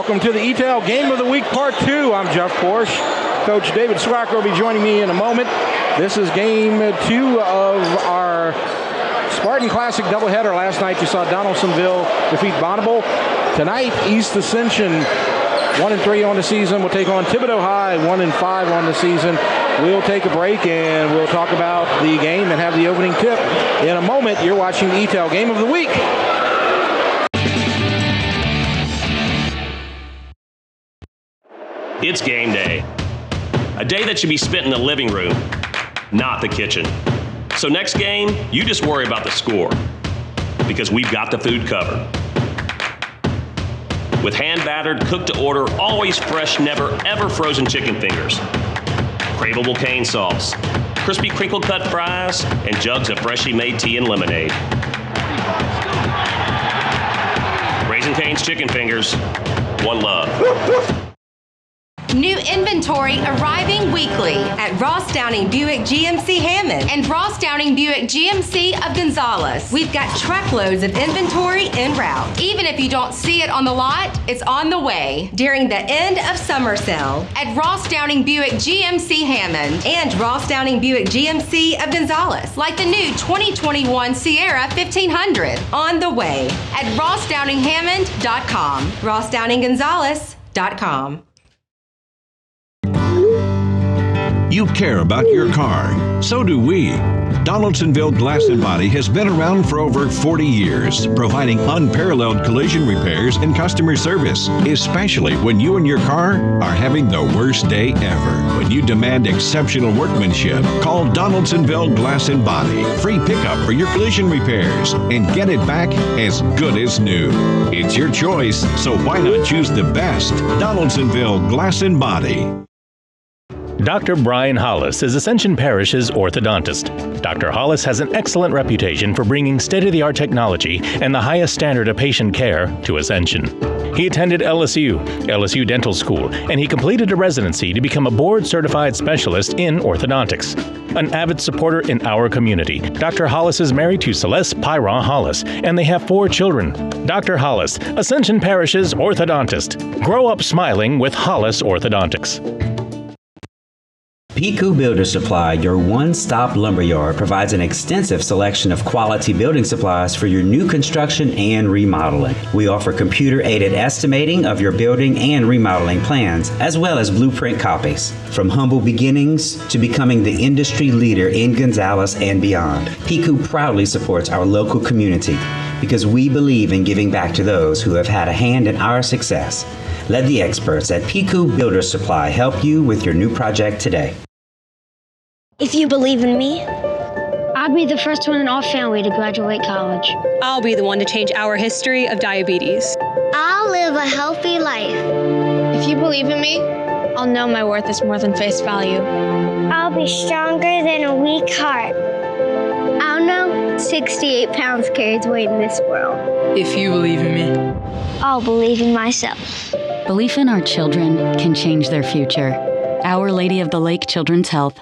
Welcome to the ETEL Game of the Week Part 2. I'm Jeff Porsche. Coach David Swacker will be joining me in a moment. This is Game 2 of our Spartan Classic doubleheader. Last night you saw Donaldsonville defeat Bonneville. Tonight, East Ascension, 1-3 on the season, will take on Thibodaux High, 1-5 on the season. We'll take a break and we'll talk about the game and have the opening tip. In a moment, you're watching the ETEL Game of the Week. It's game day. A day that should be spent in the living room, not the kitchen. So next game, you just worry about the score, because we've got the food covered. With hand-battered, cooked-to-order, always fresh, never-ever frozen chicken fingers, craveable cane sauce, crispy crinkle-cut fries, and jugs of freshly made tea and lemonade. Raising Cane's Chicken Fingers, one love. New inventory arriving weekly at Ross Downing Buick GMC Hammond and Ross Downing Buick GMC of Gonzales. We've got truckloads of inventory en route. Even if you don't see it on the lot, it's on the way during the end of summer sale at Ross Downing Buick GMC Hammond and Ross Downing Buick GMC of Gonzales, like the new 2021 Sierra 1500 on the way at rossdowninghammond.com, rossdowninggonzales.com. You care about your car. So do we. Donaldsonville Glass and Body has been around for over 40 years, providing unparalleled collision repairs and customer service, especially when you and your car are having the worst day ever. When you demand exceptional workmanship, call Donaldsonville Glass and Body. Free pickup for your collision repairs and get it back as good as new. It's your choice, so why not choose the best? Donaldsonville Glass and Body. Dr. Brian Hollis is Ascension Parish's orthodontist. Dr. Hollis has an excellent reputation for bringing state-of-the-art technology and the highest standard of patient care to Ascension. He attended LSU Dental School, and he completed a residency to become a board-certified specialist in orthodontics. An avid supporter in our community, Dr. Hollis is married to Celeste Pyron Hollis, and they have 4 children. Dr. Hollis, Ascension Parish's orthodontist. Grow up smiling with Hollis Orthodontics. Piku Builder Supply, your one-stop lumberyard, provides an extensive selection of quality building supplies for your new construction and remodeling. We offer computer-aided estimating of your building and remodeling plans, as well as blueprint copies. From humble beginnings to becoming the industry leader in Gonzales and beyond, Piku proudly supports our local community because we believe in giving back to those who have had a hand in our success. Let the experts at Piku Builder Supply help you with your new project today. If you believe in me, I'll be the first one in our family to graduate college. I'll be the one to change our history of diabetes. I'll live a healthy life. If you believe in me, I'll know my worth is more than face value. I'll be stronger than a weak heart. I'll know 68 pounds carries weight in this world. If you believe in me, I'll believe in myself. Belief in our children can change their future. Our Lady of the Lake Children's Health.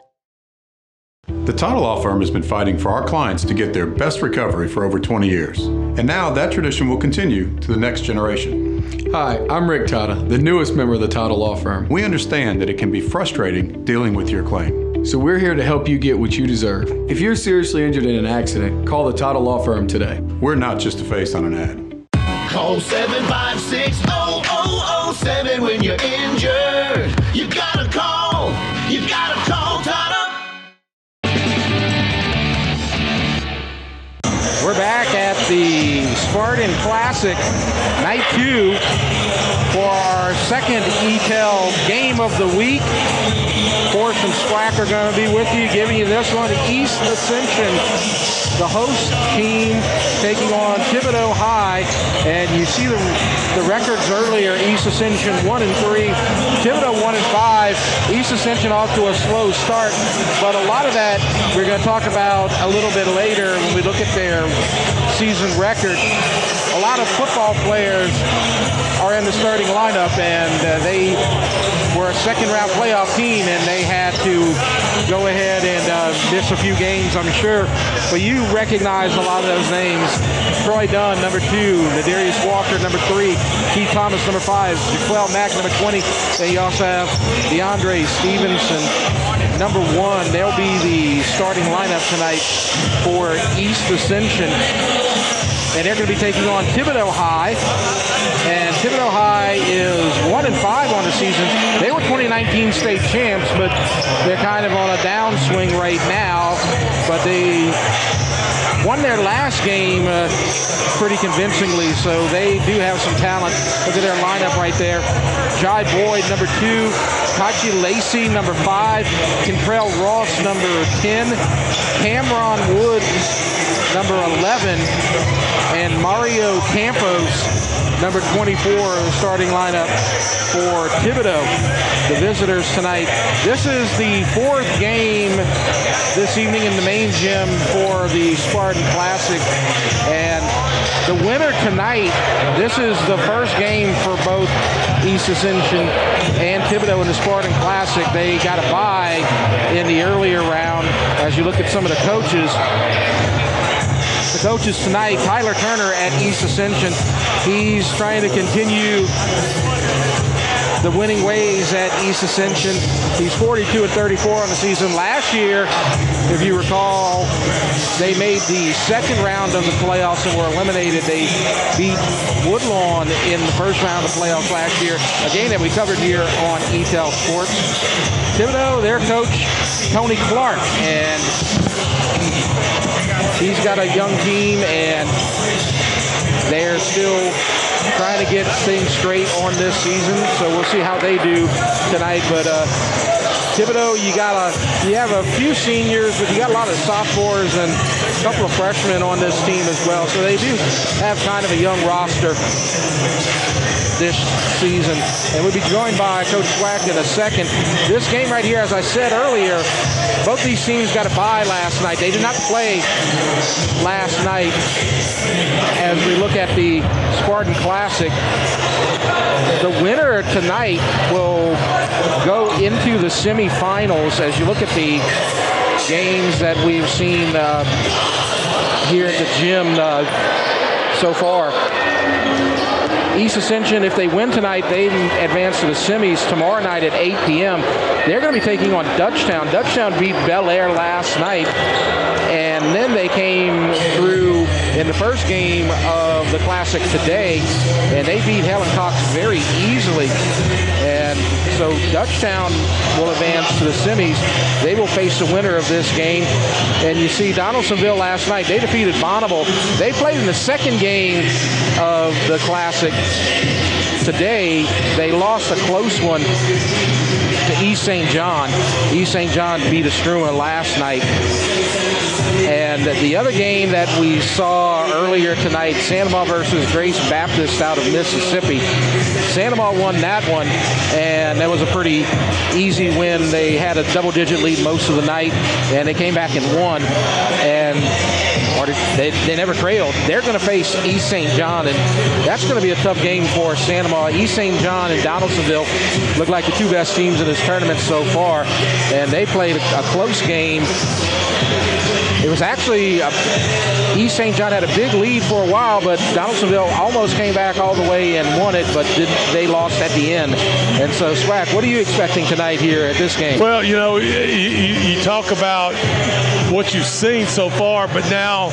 The Tata Law Firm has been fighting for our clients to get their best recovery for over 20 years. And now that tradition will continue to the next generation. Hi, I'm Rick Tata, the newest member of the Tata Law Firm. We understand that it can be frustrating dealing with your claim. So we're here to help you get what you deserve. If you're seriously injured in an accident, call the Tata Law Firm today. We're not just a face on an ad. Call 756-0007 when you're injured. You gotta call. You gotta call Tata. We're back at the Spartan Classic, Night 2, for our second ETEL Game of the Week. Forrest and Swack are going to be with you, giving you this one. East Ascension, the host team, taking on Thibodaux High. And you see the records earlier. East Ascension 1-3, Thibodaux 1-5. East Ascension off to a slow start, but a lot of that we're going to talk about a little bit later when we look at their season record. A lot of football players are in the starting lineup, and they were a second-round playoff team, and they had to go ahead and miss a few games, I'm sure. But you recognize a lot of those names. Troy Dunn, number 2. Nadarius Walker, number 3. Keith Thomas, number 5. Jaquel Mack, number 20. Then you also have DeAndre Stevenson, number 1. They'll be the starting lineup tonight for East Ascension. And they're going to be taking on Thibodaux High. And Thibodaux High is 1-5 on the season. They were 2019 state champs, but they're kind of on a downswing right now. But they won their last game pretty convincingly, so they do have some talent. Look at their lineup right there. Jai Boyd, number 2. Kachi Lacey, number 5. Kentrell Ross, number 10. Cameron Woods, number 11. And Mario Campos, number 24, the starting lineup for Thibodaux, the visitors tonight. This is the 4th game this evening in the main gym for the Spartan Classic. And the winner tonight, this is the first game for both East Ascension and Thibodaux in the Spartan Classic. They got a bye in the earlier round. As you look at some of the coaches tonight, Tyler Turner at East Ascension, he's trying to continue the winning ways at East Ascension. He's 42-34 on the season. Last year, if you recall, they made the second round of the playoffs and were eliminated. They beat Woodlawn in the first round of the playoffs last year, a game that we covered here on ETEL Sports. Thibodaux, their coach, Tony Clark, and he's got a young team, and they're still trying to get things straight on this season, so we'll see how they do tonight. But Thibodaux, you have a few seniors, but you got a lot of sophomores and a couple of freshmen on this team as well, so they do have kind of a young roster this season. And we'll be joined by Coach Swack in a second. This game right here, as I said earlier, both these teams got a bye last night. They did not play last night. As we look at the Spartan Classic, the winner tonight will go into the semifinals. As you look at the games that we've seen here at the gym so far, East Ascension, if they win tonight, they advance to the semis tomorrow night at 8 p.m. They're going to be taking on Dutchtown. Dutchtown beat Bel Air last night, and then they came through in the first game of the Classic today, and they beat Helen Cox very easily. And so Dutchtown will advance to the semis. They will face the winner of this game. And you see Donaldsonville last night, they defeated Bonneville. They played in the second game of the Classic today. They lost a close one to East St. John. East St. John beat Estruma last night. And the other game that we saw earlier tonight, Sandoval versus Grace Baptist out of Mississippi. Sandoval won that one, and that was a pretty easy win. They had a double-digit lead most of the night, and they came back and won. And they never trailed. They're going to face East St. John, and that's going to be a tough game for Sandoval. East St. John and Donaldsonville look like the two best teams in this tournament so far, and they played a close game. It was actually East St. John had a big lead for a while, but Donaldsonville almost came back all the way and won it, but they lost at the end. And so, Swack, what are you expecting tonight here at this game? Well, you know, you talk about what you've seen so far, but now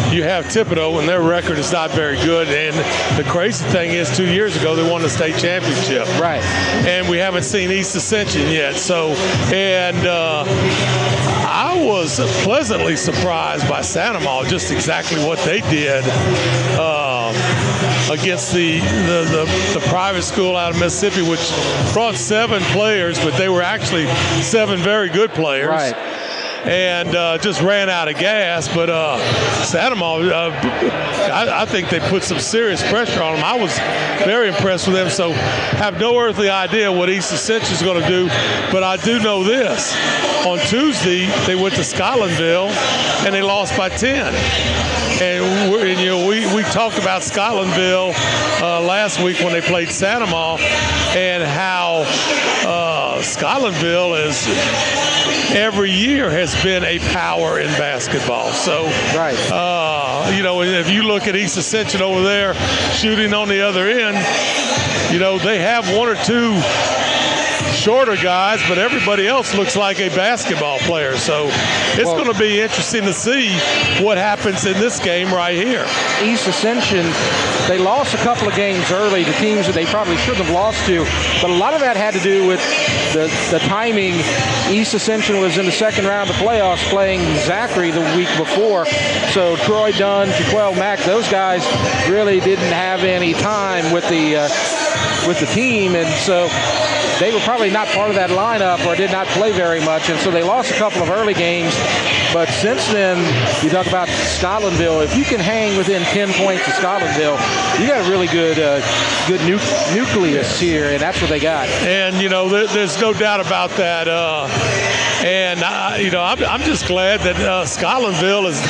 you have Thibodaux, and their record is not very good. And the crazy thing is, 2 years ago, they won the state championship. Right. And we haven't seen East Ascension yet. So, and I was pleasantly surprised by Sandoval, just exactly what they did against the private school out of Mississippi, which brought 7 players, but they were actually 7 very good players. Right. And just ran out of gas. But Sandoval, I think they put some serious pressure on them. I was very impressed with them, so have no earthly idea what East Ascension is going to do. But I do know this. On Tuesday, they went to Scotlandville, and they lost by 10. And you know, we talked about Scotlandville last week when they played Sandoval, and how Scotlandville is every year has been a power in basketball. So, you know, if you look at East Ascension over there shooting on the other end, you know, they have one or two shorter guys, but everybody else looks like a basketball player. So it's going to be interesting to see what happens in this game right here. East Ascension, they lost a couple of games early to teams that they probably shouldn't have lost to, but a lot of that had to do with the timing. East Ascension was in the second round of playoffs playing Zachary the week before, so Troy Dunn, Jaquel Mack, those guys really didn't have any time with the team, and so they were probably not part of that lineup or did not play very much, and so they lost a couple of early games. But since then, you talk about Scotlandville. If you can hang within 10 points of Scotlandville, you got a really good nucleus here, and that's what they got. And, you know, there's no doubt about that. You know, I'm just glad that Scotlandville is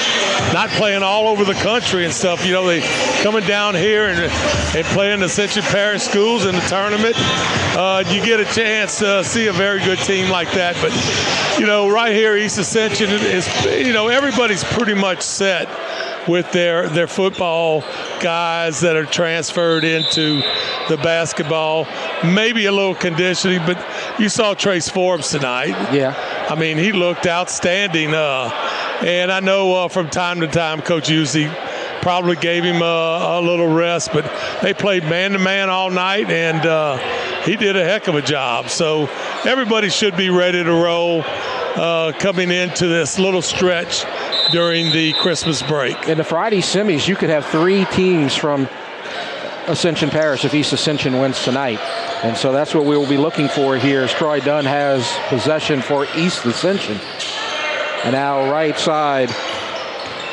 not playing all over the country and stuff. You know, they coming down here and playing the Ascension Parish schools in the tournament. You get a chance to see a very good team like that. But, you know, right here, East Ascension is, you know, everybody's pretty much set with their football guys that are transferred into the basketball. Maybe a little conditioning, but you saw Trace Forbes tonight. Yeah. I mean, he looked outstanding. And I know from time to time, Coach Uzi probably gave him a little rest, but they played man-to-man all night, and he did a heck of a job. So everybody should be ready to roll coming into this little stretch during the Christmas break. In the Friday semis, you could have 3 teams from Ascension Parish if East Ascension wins tonight. And so that's what we will be looking for here as Troy Dunn has possession for East Ascension. And now right side,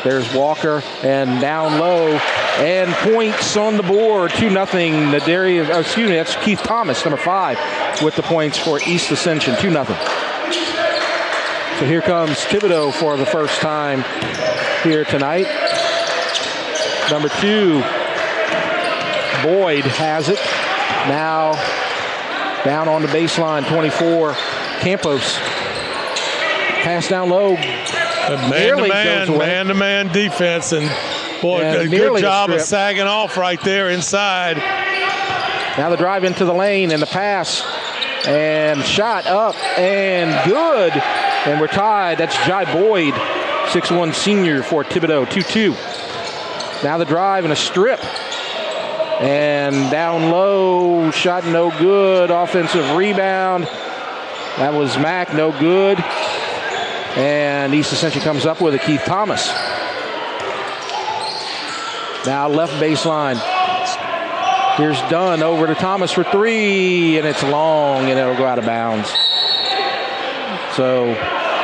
there's Walker, and down low, and points on the board, 2-0. That's Keith Thomas, number 5, with the points for East Ascension, 2-0. So here comes Thibodaux for the first time here tonight. Number 2, Boyd has it. Now down on the baseline, 24, Campos. Pass down low. Man-to-man defense, and boy, a good job of sagging off right there inside. Now the drive into the lane and the pass, and shot up and good, and we're tied. That's Jai Boyd, 6'1" senior for Thibodaux, 2-2. Now the drive and a strip, and down low, shot no good. Offensive rebound. That was Mack, no good. And East Ascension comes up with a Keith Thomas. Now left baseline. Here's Dunn over to Thomas for 3, and it's long, and it'll go out of bounds. So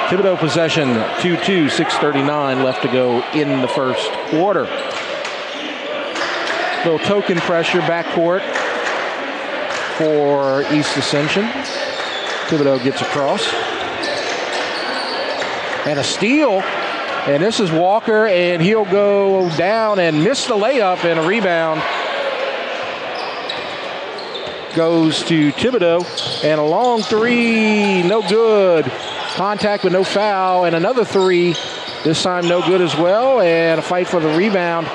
Thibodaux possession, 2-2, 6:39 left to go in the first quarter. Little token pressure backcourt for East Ascension. Thibodaux gets across. And a steal, and this is Walker, and he'll go down and miss the layup, and a rebound goes to Thibodaux, and a long 3, no good. Contact but no foul, and another 3, this time no good as well, and a fight for the rebound.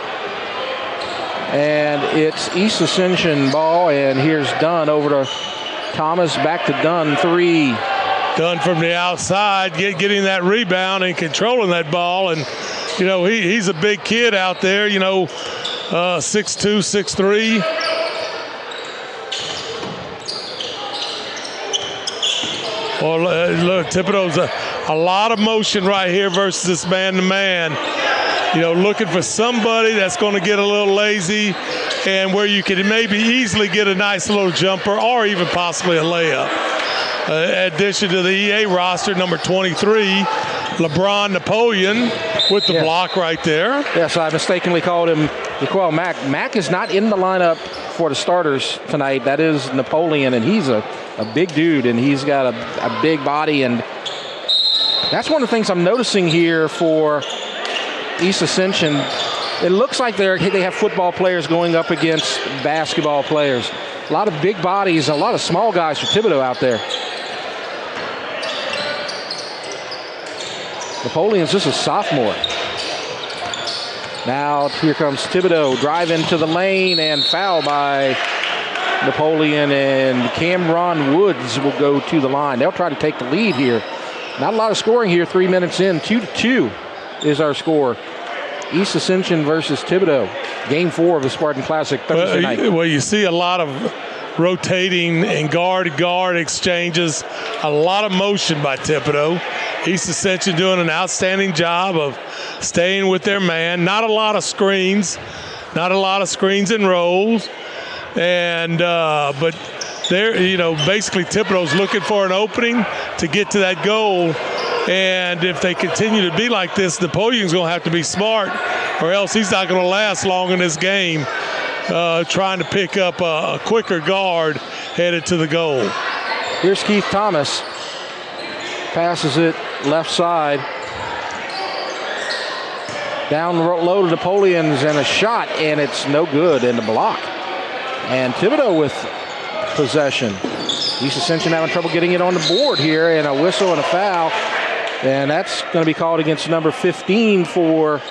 And it's East Ascension ball, and here's Dunn over to Thomas, back to Dunn, 3. Dunn from the outside, getting that rebound and controlling that ball. And, you know, he's a big kid out there, you know, 6'2", 6'3". Well, look, Thibodaux's a lot of motion right here versus this man-to-man. You know, looking for somebody that's going to get a little lazy and where you can maybe easily get a nice little jumper or even possibly a layup. Addition to the EA roster, number 23, LeBron Napoleon with the block right there. Yes, I mistakenly called him Jaquel Mack. Mack is not in the lineup for the starters tonight. That is Napoleon, and he's a big dude, and he's got a big body, and that's one of the things I'm noticing here for East Ascension. It looks like they have football players going up against basketball players. A lot of big bodies, a lot of small guys for Thibodaux out there. Napoleon's just a sophomore. Now here comes Thibodaux, drive into the lane and foul by Napoleon, and Cameron Woods will go to the line. They'll try to take the lead here. Not a lot of scoring here, 3 minutes in. 2-2 is our score. East Ascension versus Thibodaux. Game 4 of the Spartan Classic Thursday night. Well, you see a lot of rotating and guard-to-guard exchanges, a lot of motion by Thibodaux. East Ascension doing an outstanding job of staying with their man. Not a lot of screens and rolls. And but they're, basically Thibodaux's looking for an opening to get to that goal. And if they continue to be like this, Napoleon's going to have to be smart, or else he's not going to last long in this game, trying to pick up a quicker guard headed to the goal. Here's Keith Thomas. Passes it left side. Down low to Napoleon's, and a shot, and it's no good in the block. And Thibodaux with possession. East Ascension having trouble getting it on the board here, and a whistle and a foul. And that's going to be called against number 15 for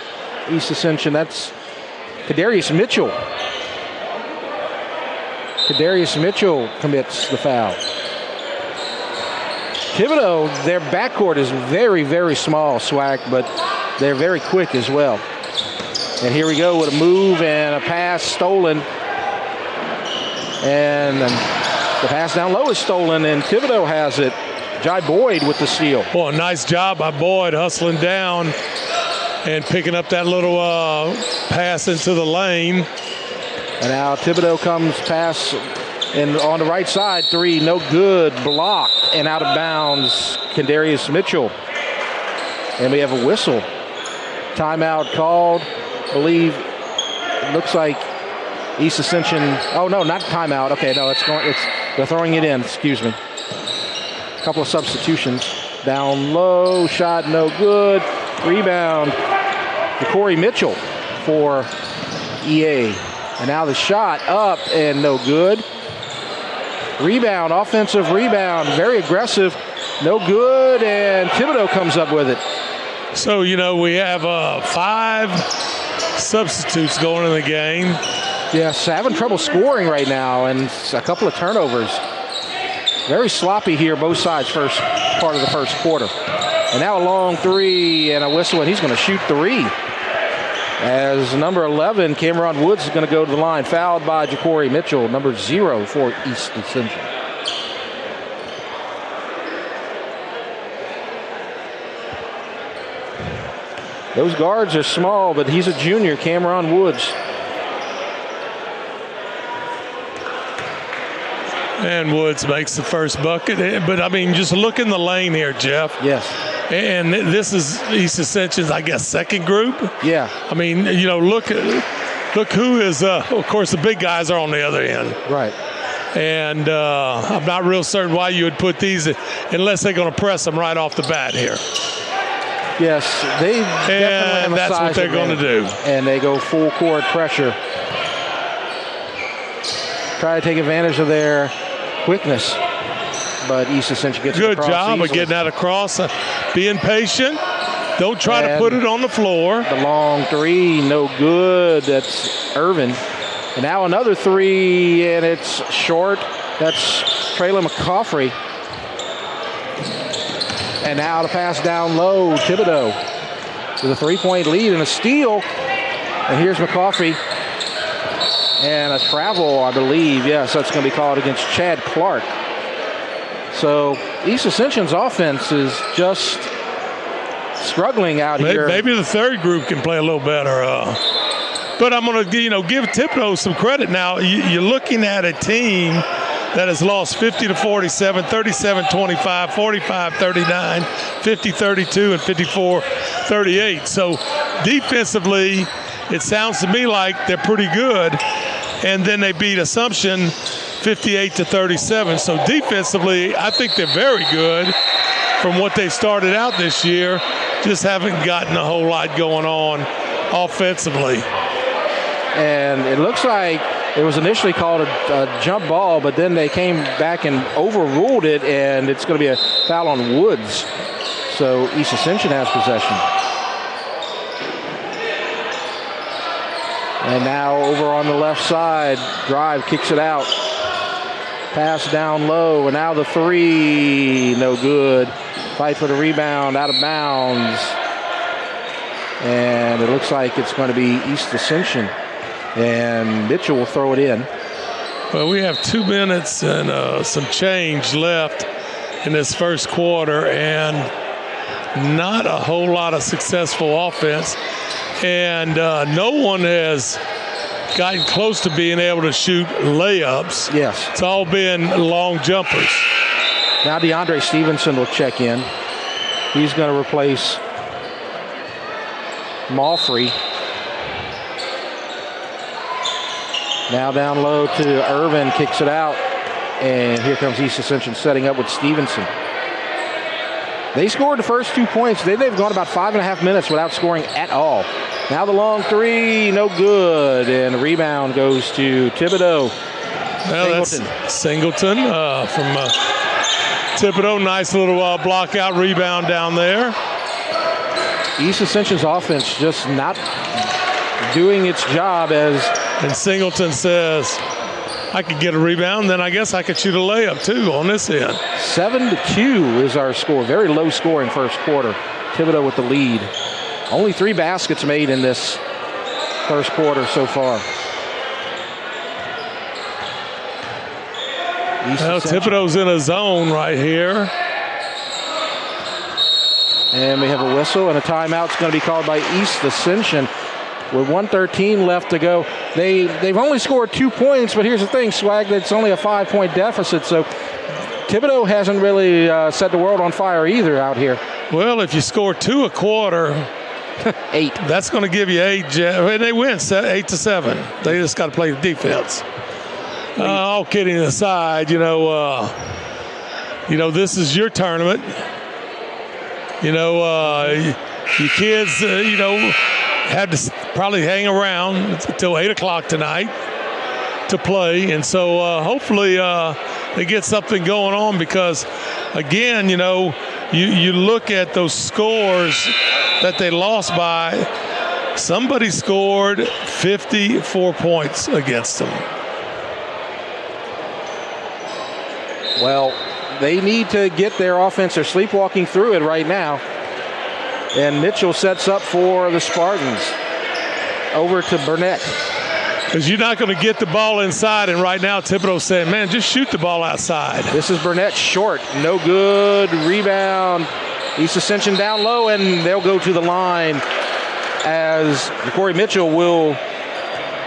East Ascension. That's Kadarius Mitchell. Kadarius Mitchell commits the foul. Thibodaux, their backcourt is very, very small, Swack, but they're very quick as well. And here we go with a move and a pass stolen. And the pass down low is stolen, and Thibodaux has it. Jai Boyd with the steal. Well, nice job by Boyd hustling down and picking up that little pass into the lane. And now Thibodaux comes pass and on the right side, 3, no good, blocked and out of bounds, Kadarius Mitchell. And we have a whistle. Timeout called, I believe. It looks like East Ascension, oh no, not timeout. Okay, no, they're throwing it in, excuse me. A couple of substitutions. Down low, shot no good. Rebound, Corey Mitchell for EA. And now the shot up and no good. Rebound, offensive rebound, very aggressive, no good, and Thibodaux comes up with it. So, we have 5 substitutes going in the game. Yes, having trouble scoring right now, and a couple of turnovers. Very sloppy here, both sides, first part of the first quarter. And now a long 3 and a whistle, and he's going to shoot 3. As number 11, Cameron Woods, is going to go to the line, fouled by Ja'Cory Mitchell, number 0 for East Ascension. Those guards are small, but he's a junior, Cameron Woods. And Woods makes the first bucket. But, just look in the lane here, Jeff. Yes. And this is East Ascension's, I guess, second group. Yeah. Look who is, of course, the big guys are on the other end. Right. And I'm not real certain why you would put these unless they're going to press them right off the bat here. Yes, they definitely have a that's size what they're going to do. And they go full court pressure. Try to take advantage of their quickness. But East Ascension gets good job of getting that across, being patient. Don't try to put it on the floor. The long 3, no good. That's Irvin. And now another 3, and it's short. That's Traylon McCaffrey. And now the pass down low, Thibodaux with a 3-point lead and a steal. And here's McCaffrey. And a travel, I believe. Yes, that's going to be called against Chad Clark. So East Ascension's offense is just struggling out here. Maybe the third group can play a little better. But I'm going to give Thibodaux some credit now. You're looking at a team that has lost 50-47, 37-25, 45-39, 50-32, and 54-38. So defensively, it sounds to me like they're pretty good. And then they beat Assumption 58-37. So defensively, I think they're very good from what they started out this year. Just haven't gotten a whole lot going on offensively. And it looks like it was initially called a jump ball, but then they came back and overruled it, and it's going to be a foul on Woods. So East Ascension has possession. And now over on the left side, Drive kicks it out. Pass down low, and now the three, no good. Fight for the rebound, out of bounds. And it looks like it's going to be East Ascension. And Mitchell will throw it in. Well, we have 2 minutes and some change left in this first quarter, and not a whole lot of successful offense. And no one has gotten close to being able to shoot layups. Yes. It's all been long jumpers. Now DeAndre Stevenson will check in. He's going to replace Malfrey. Now down low to Irvin, kicks it out. And here comes East Ascension setting up with Stevenson. They scored the first 2 points. They've gone about 5.5 minutes without scoring at all. Now the long three, no good. And the rebound goes to Thibodaux. Well, Singleton. that's Singleton from Thibodaux. Nice little block out rebound down there. East Ascension's offense just not doing its job as... And Singleton says, I could get a rebound, then I guess I could shoot a layup too on this end. 7-2 is our score. Very low scoring first quarter. Thibodaux with the lead. Only 3 baskets made in this first quarter so far. Well, Thibodaux's in a zone right here. And we have a whistle, and a timeout's going to be called by East Ascension. With 1:13 left to go. They've only scored 2 points, but here's the thing, Swag, it's only a 5-point deficit, so Thibodaux hasn't really set the world on fire either out here. Well, if you score 2 a quarter, 8. That's going to give you 8. And they win 8-7. They just got to play the defense. All kidding aside, this is your tournament. You kids, had to probably hang around until 8 o'clock tonight to play. And so hopefully they get something going on because, again, you look at those scores that they lost by. Somebody scored 54 points against them. Well, they need to get their offense. They're sleepwalking through it right now. And Mitchell sets up for the Spartans. Over to Burnett. Because you're not going to get the ball inside, and right now Thibodaux saying, man, just shoot the ball outside. This is Burnett short. No good. Rebound. East Ascension down low, and they'll go to the line as Corey Mitchell will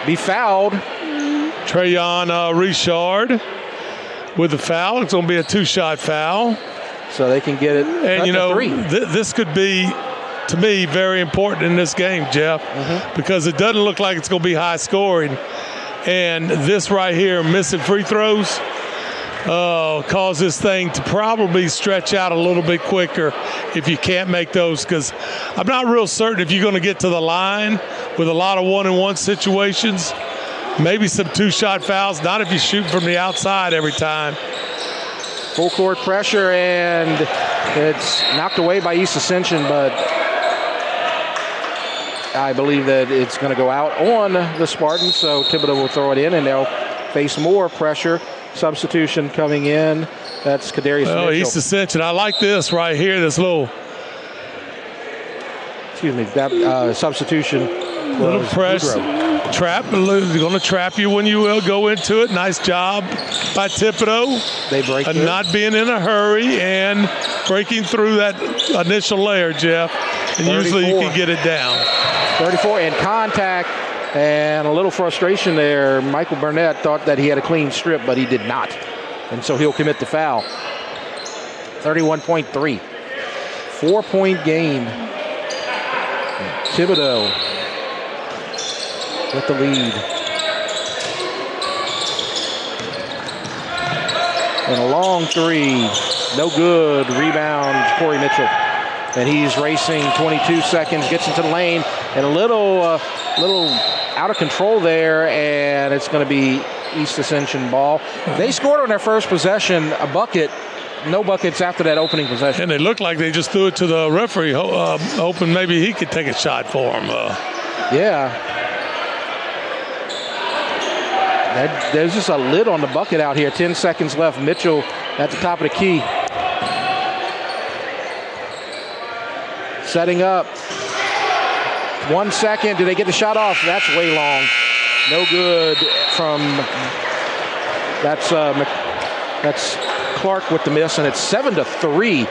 be fouled. Trayon Richard with the foul. It's going to be a 2-shot foul. So they can get it. And, this could be, to me, very important in this game, Jeff, because it doesn't look like it's going to be high scoring. And this right here, missing free throws, cause this thing to probably stretch out a little bit quicker if you can't make those, because I'm not real certain if you're going to get to the line with a lot of 1-on-1 situations. Maybe some 2-shot fouls, not if you shoot from the outside every time. Full court pressure, and it's knocked away by East Ascension, but I believe that it's going to go out on the Spartans, so Thibodaux will throw it in, and they'll face more pressure. Substitution coming in. That's Kadarius Mitchell. East Ascension. I like this right here, this little... that substitution. Little press. Trap. They're going to trap you when you will go into it. Nice job by Thibodaux. They break through. Not being in a hurry and breaking through that initial layer, Jeff. And 34. Usually you can get it down. 34 and contact, and a little frustration there. Michael Burnett thought that he had a clean strip, but he did not. And so he'll commit the foul. 31.3. 4-point game. Thibodaux with the lead. And a long three. No good. Rebound, Corey Mitchell. And he's racing 22 seconds, gets into the lane, and a little out of control there, and it's going to be East Ascension ball. They scored on their first possession a bucket no buckets after that opening possession. And they looked like they just threw it to the referee, hoping maybe he could take a shot for him. Yeah. There's just a lid on the bucket out here. 10 seconds left. Mitchell at the top of the key. Setting up. 1 second. Do they get the shot off? That's way long. No good from, that's Clark with the miss, and it's 7-3.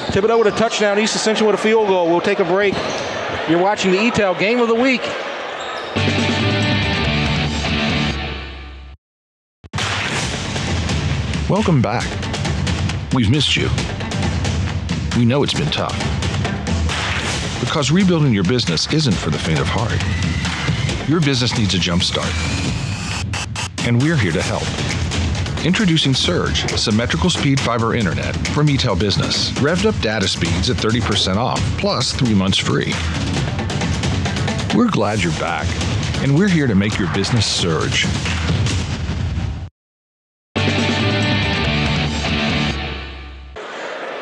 Thibodaux with a touchdown. East Ascension with a field goal. We'll take a break. You're watching the ETEL Game of the Week. Welcome back. We've missed you. We know it's been tough. Because rebuilding your business isn't for the faint of heart. Your business needs a jump start. And we're here to help. Introducing Surge, symmetrical speed fiber internet from ETEL Business. Revved up data speeds at 30% off, plus 3 months free. We're glad you're back, and we're here to make your business surge.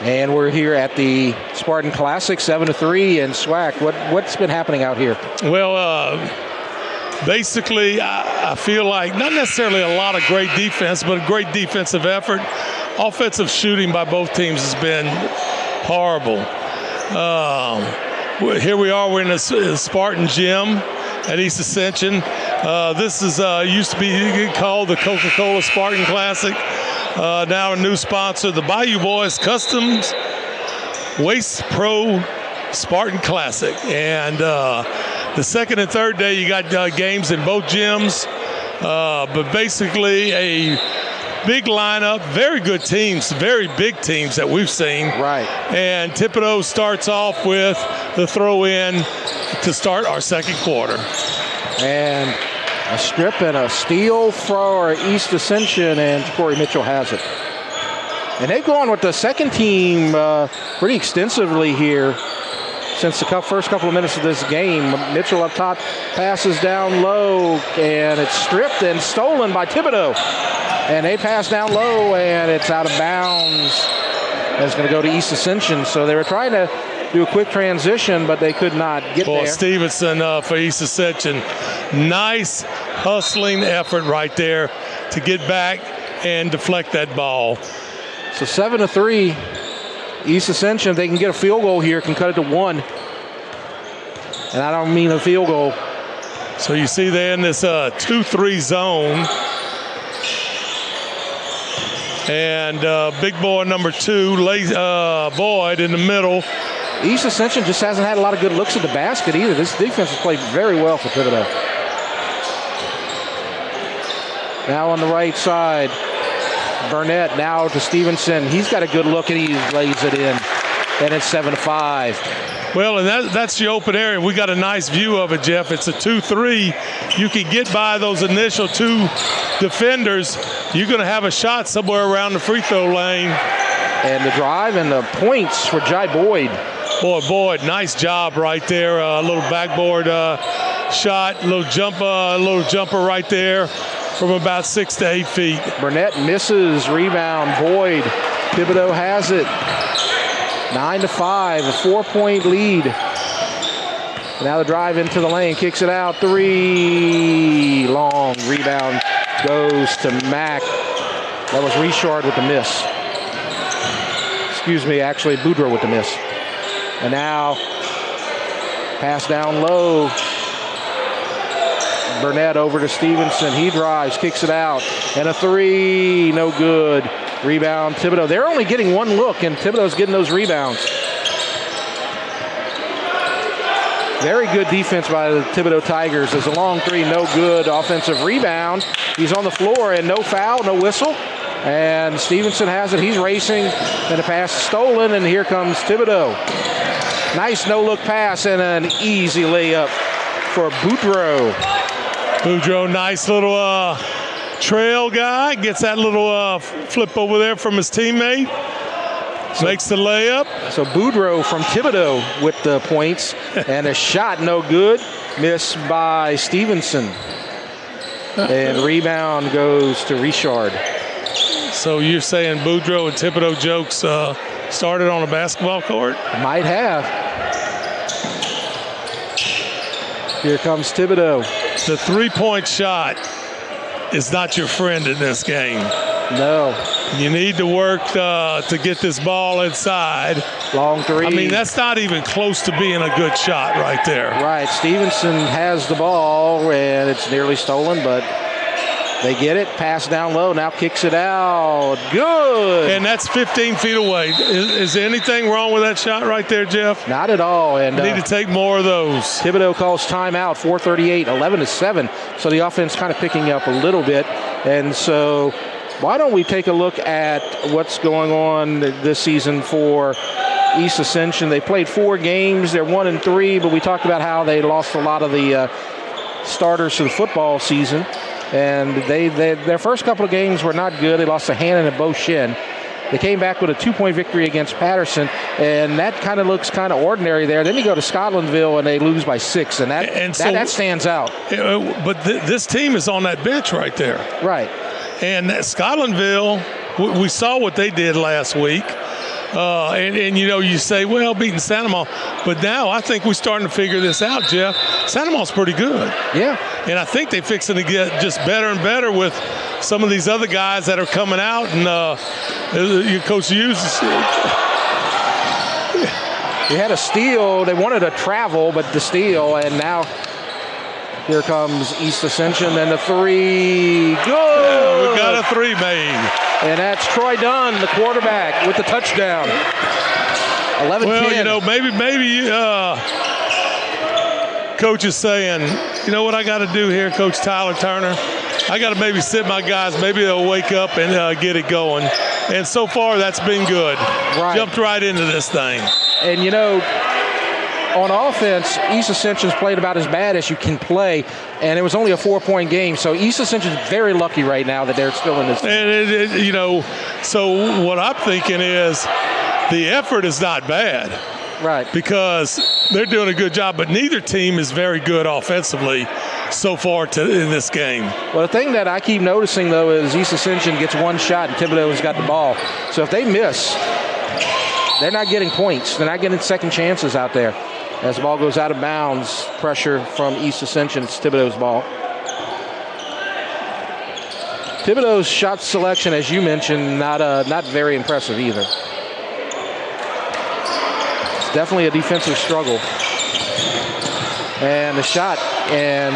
And we're here at the Spartan Classic, 7-3 in SWAC. What's been happening out here? Well, basically, I feel like not necessarily a lot of great defense, but a great defensive effort. Offensive shooting by both teams has been horrible. Here we are, we're in the Spartan Gym at East Ascension. This is used to be called the Coca-Cola Spartan Classic. Now a new sponsor, the Bayou Boys Customs Waste Pro Spartan Classic. And the second and third day, you got games in both gyms. But basically a big lineup, very good teams, very big teams that we've seen. Right. And Thibodaux starts off with the throw-in to start our second quarter. And a strip and a steal for East Ascension, and Corey Mitchell has it. And they've gone with the second team pretty extensively here since the first couple of minutes of this game. Mitchell up top, passes down low, and it's stripped and stolen by Thibodaux. And they pass down low, and it's out of bounds. And it's going to go to East Ascension. So they were trying to do a quick transition, but they could not get there. Stevenson for East Ascension. Nice hustling effort right there to get back and deflect that ball. So 7-3. East Ascension, if they can get a field goal here, can cut it to 1. And I don't mean a field goal. So you see there in this 2-3 zone. And big boy number 2, Boyd in the middle. East Ascension just hasn't had a lot of good looks at the basket either. This defense has played very well for Thibodaux. Now on the right side, Burnett now to Stevenson. He's got a good look and he lays it in. And it's 7-5. Well, and that's the open area. We got a nice view of it, Jeff. It's a 2-3. You can get by those initial 2 defenders. You're going to have a shot somewhere around the free throw lane. And the drive and the points for Jai Boyd. Boyd, nice job right there. A little backboard shot, little jumper right there from about 6 to 8 feet. Burnett misses, rebound, Boyd. Thibodaux has it. 9-5, a 4-point lead. Now the drive into the lane, kicks it out, 3, long rebound goes to Mack. That was Richard with the miss. Excuse me, actually Boudreaux with the miss. And now pass down low. Burnett over to Stevenson. He drives, kicks it out, and a 3, no good. Rebound, Thibodaux. They're only getting 1 look, and Thibodaux's getting those rebounds. Very good defense by the Thibodaux Tigers. There's a long 3, no good. Offensive rebound. He's on the floor, and no foul, no whistle. And Stevenson has it. He's racing, and the pass is stolen, and here comes Thibodaux. Nice no-look pass and an easy layup for Boudreaux. Boudreaux, nice little trail guy. Gets that little flip over there from his teammate. Makes the layup. So Boudreaux from Thibodaux with the points. And a shot no good. Missed by Stevenson. And rebound goes to Richard. So you're saying Boudreaux and Thibodaux jokes started on a basketball court? Might have. Here comes Thibodaux. The three-point shot is not your friend in this game. No. You need to work to get this ball inside. Long three. I mean, that's not even close to being a good shot right there. Right. Stevenson has the ball, and it's nearly stolen, but they get it. Pass down low. Now kicks it out. Good. And that's 15 feet away. Is there anything wrong with that shot right there, Jeff? Not at all. And need to take more of those. Thibodaux calls timeout. 4:38, 11-7. So the offense kind of picking up a little bit. And so why don't we take a look at what's going on this season for East Ascension? They played 4 games. They're 1-3, but we talked about how they lost a lot of the starters to the football season. And their first couple of games were not good. They lost to Hannon and Bo Shin. They came back with a 2-point victory against Patterson, and that kind of looks kind of ordinary there. Then you go to Scotlandville, and they lose by 6, and that stands out. But this team is on that bench right there. Right. And Scotlandville, we saw what they did last week. And you know, you say, well, beating Santa Maria. But now I think we're starting to figure this out, Jeff. Santa Maria's pretty good. Yeah. And I think they're fixing to get just better and better with some of these other guys that are coming out. And your Coach Hughes. We had a steal. They wanted a travel, but the steal. And now here comes East Ascension and the three. Good. Yeah, we got a 3 made. And that's Troy Dunn, the quarterback, with the touchdown. 11-10. Well, you know, maybe Coach is saying, you know what I got to do here, Coach Tyler Turner? I got to maybe sit my guys. Maybe they'll wake up and get it going. And so far, that's been good. Right. Jumped right into this thing. And, you know, on offense, East Ascension's played about as bad as you can play, and it was only a 4-point game. So East Ascension's very lucky right now that they're still in this game. And, you know, so what I'm thinking is the effort is not bad. Right. Because they're doing a good job, but neither team is very good offensively so far in this game. Well, the thing that I keep noticing, though, is East Ascension gets one shot and Thibodaux has got the ball. So if they miss, they're not getting points. They're not getting second chances out there. As the ball goes out of bounds, pressure from East Ascension. It's Thibodaux's ball. Thibodaux's shot selection, as you mentioned, not very impressive either. It's definitely a defensive struggle. And the shot, and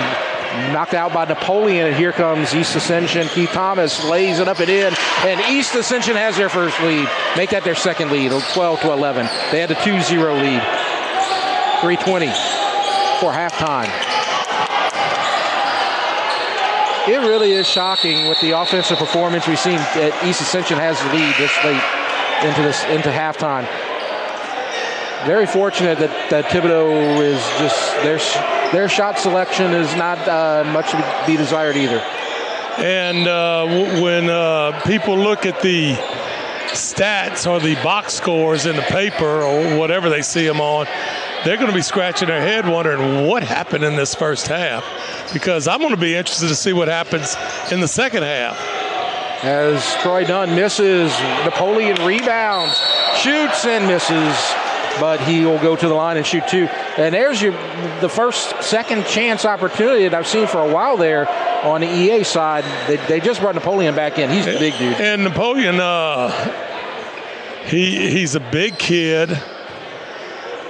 knocked out by Napoleon, and here comes East Ascension. Keith Thomas lays it up and in, and East Ascension has their first lead. Make that their second lead, 12-11. They had a 2-0 lead. 3:20 for halftime. It really is shocking with the offensive performance we've seen that East Ascension has the lead this late into halftime. Very fortunate that Thibodaux is just their shot selection is not much to be desired either. And when people look at the stats or the box scores in the paper or whatever they see them on, they're going to be scratching their head wondering what happened in this first half, because I'm going to be interested to see what happens in the second half. As Troy Dunn misses, Napoleon rebounds, shoots and misses, but he will go to the line and shoot 2. And there's the first second chance opportunity that I've seen for a while there on the EA side. They just brought Napoleon back in. He's a big dude. And Napoleon, he's a big kid,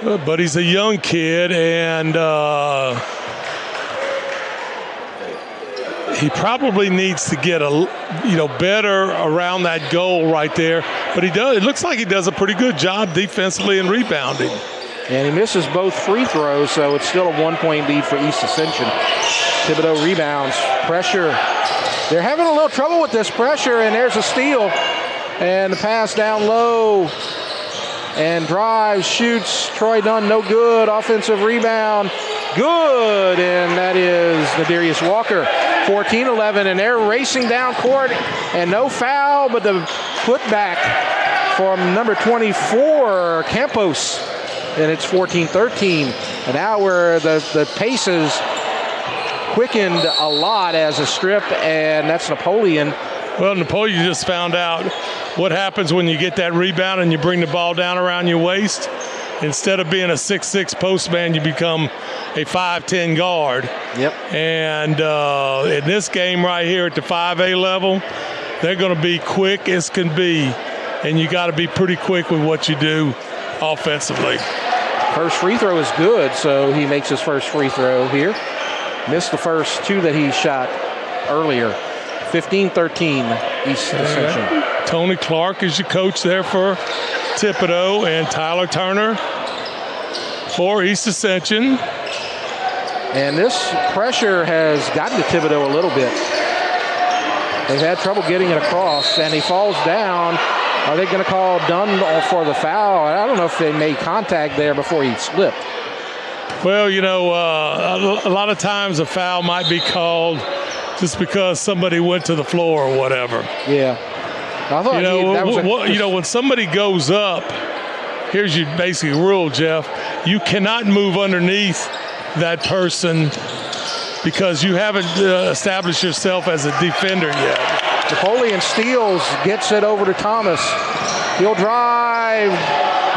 but he's a young kid, and he probably needs to get better around that goal right there. But he does. It looks like he does a pretty good job defensively and rebounding. And he misses both free throws, so it's still a 1-point lead for East Ascension. Thibodaux rebounds, pressure. They're having a little trouble with this pressure, and there's a steal. And the pass down low. And drives, shoots, Troy Dunn, no good. Offensive rebound, good. And that is Nadarius Walker, 14-11. And they're racing down court, and no foul, but the putback from number 24, Campos. And it's 14-13. And now where the pace is quickened a lot as a strip, and that's Napoleon. Well, Napoleon just found out what happens when you get that rebound and you bring the ball down around your waist. Instead of being a 6'6" postman, you become a 5'10" guard. Yep. And in this game right here at the 5A level, they're going to be quick as can be, and you got to be pretty quick with what you do offensively. First free throw is good, so he makes his first free throw here. Missed the first two that he shot earlier. 15-13 East Ascension. Tony Clark is your coach there for Thibodaux, and Tyler Turner for East Ascension. And this pressure has gotten to Thibodaux a little bit. They've had trouble getting it across, and he falls down. Are they going to call Dunn for the foul? I don't know if they made contact there before he slipped. Well, you know, a lot of times a foul might be called just because somebody went to the floor or whatever. Yeah. I thought when somebody goes up, here's your basic rule, Jeff. You cannot move underneath that person because you haven't established yourself as a defender yet. Napoleon steals, gets it over to Thomas. He'll drive,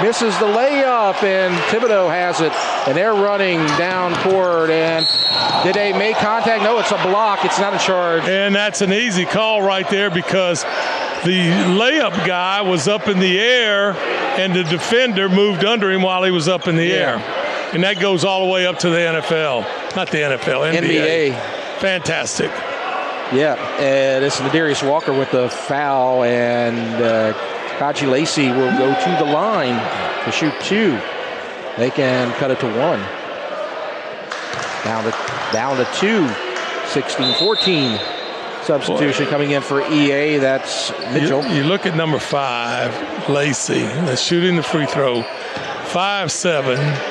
misses the layup, and Thibodaux has it. And they're running down court. And did they make contact? No, it's a block. It's not a charge. And that's an easy call right there because the layup guy was up in the air, and the defender moved under him while he was up in the air. And that goes all the way up to the NFL. Not the NFL, NBA. Fantastic. Yeah, and it's Nadarius Walker with the foul, and Kaji Lacey will go to the line to shoot two. They can cut it to one. Down to two. 16-14. Substitution coming in for EA. That's Mitchell. You look at number 5, Lacey, that's shooting the free throw. 5'7".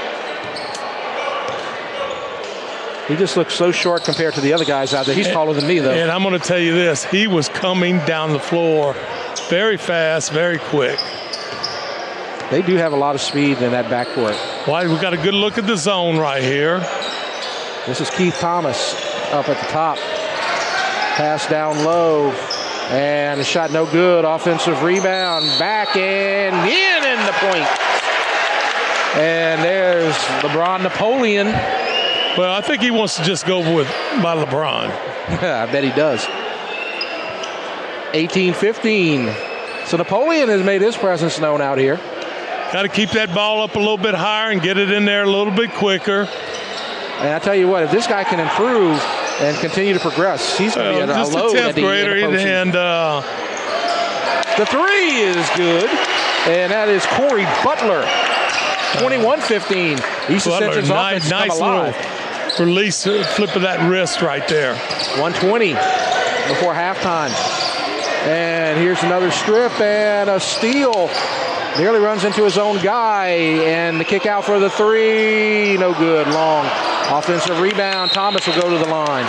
He just looks so short compared to the other guys out there. He's taller than me, though. And I'm going to tell you this. He was coming down the floor very fast, very quick. They do have a lot of speed in that backcourt. Well, we got a good look at the zone right here. This is Keith Thomas up at the top. Pass down low. And the shot no good. Offensive rebound. Back and in the point. And there's LeBron Napoleon. Well, I think he wants to just go by LeBron. I bet he does. 18-15. So Napoleon has made his presence known out here. Got to keep that ball up a little bit higher and get it in there a little bit quicker. And I tell you what, if this guy can improve and continue to progress, he's going to be just a 10th grader. And the three is good. And that is Corey Butler. 21-15. East Ascension's offense come alive. Release, flip of that wrist right there. 1:20 before halftime. And here's another strip and a steal. Nearly runs into his own guy. And the kick out for the three. No good. Long. Offensive rebound. Thomas will go to the line.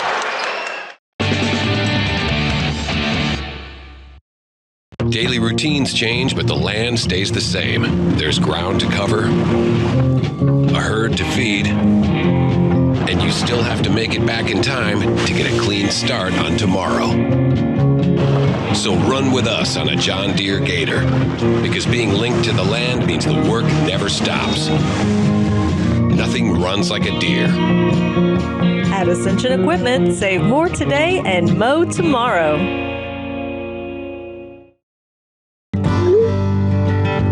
Daily routines change, but the land stays the same. There's ground to cover, a herd to feed, and you still have to make it back in time to get a clean start on tomorrow. So run with us on a John Deere Gator, because being linked to the land means the work never stops. Nothing runs like a deer. At Ascension Equipment, save more today and mow tomorrow.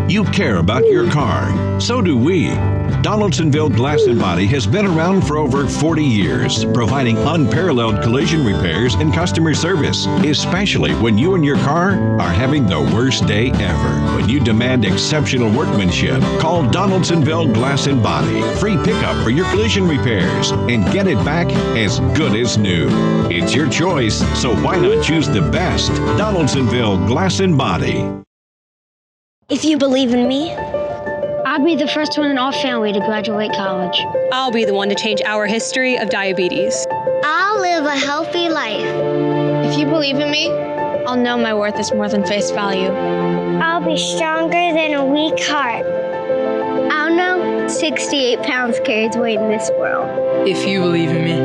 You care about your car. So do we. Donaldsonville Glass and Body has been around for over 40 years, providing unparalleled collision repairs and customer service, especially when you and your car are having the worst day ever. When you demand exceptional workmanship, call Donaldsonville Glass and Body. Free pickup for your collision repairs and get it back as good as new. It's your choice, so why not choose the best? Donaldsonville Glass and Body. If you believe in me, I'll be the first one in our family to graduate college. I'll be the one to change our history of diabetes. I'll live a healthy life. If you believe in me, I'll know my worth is more than face value. I'll be stronger than a weak heart. I'll know 68 pounds carries weight in this world. If you believe in me,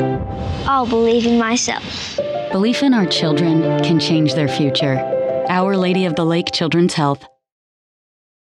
I'll believe in myself. Belief in our children can change their future. Our Lady of the Lake Children's Health.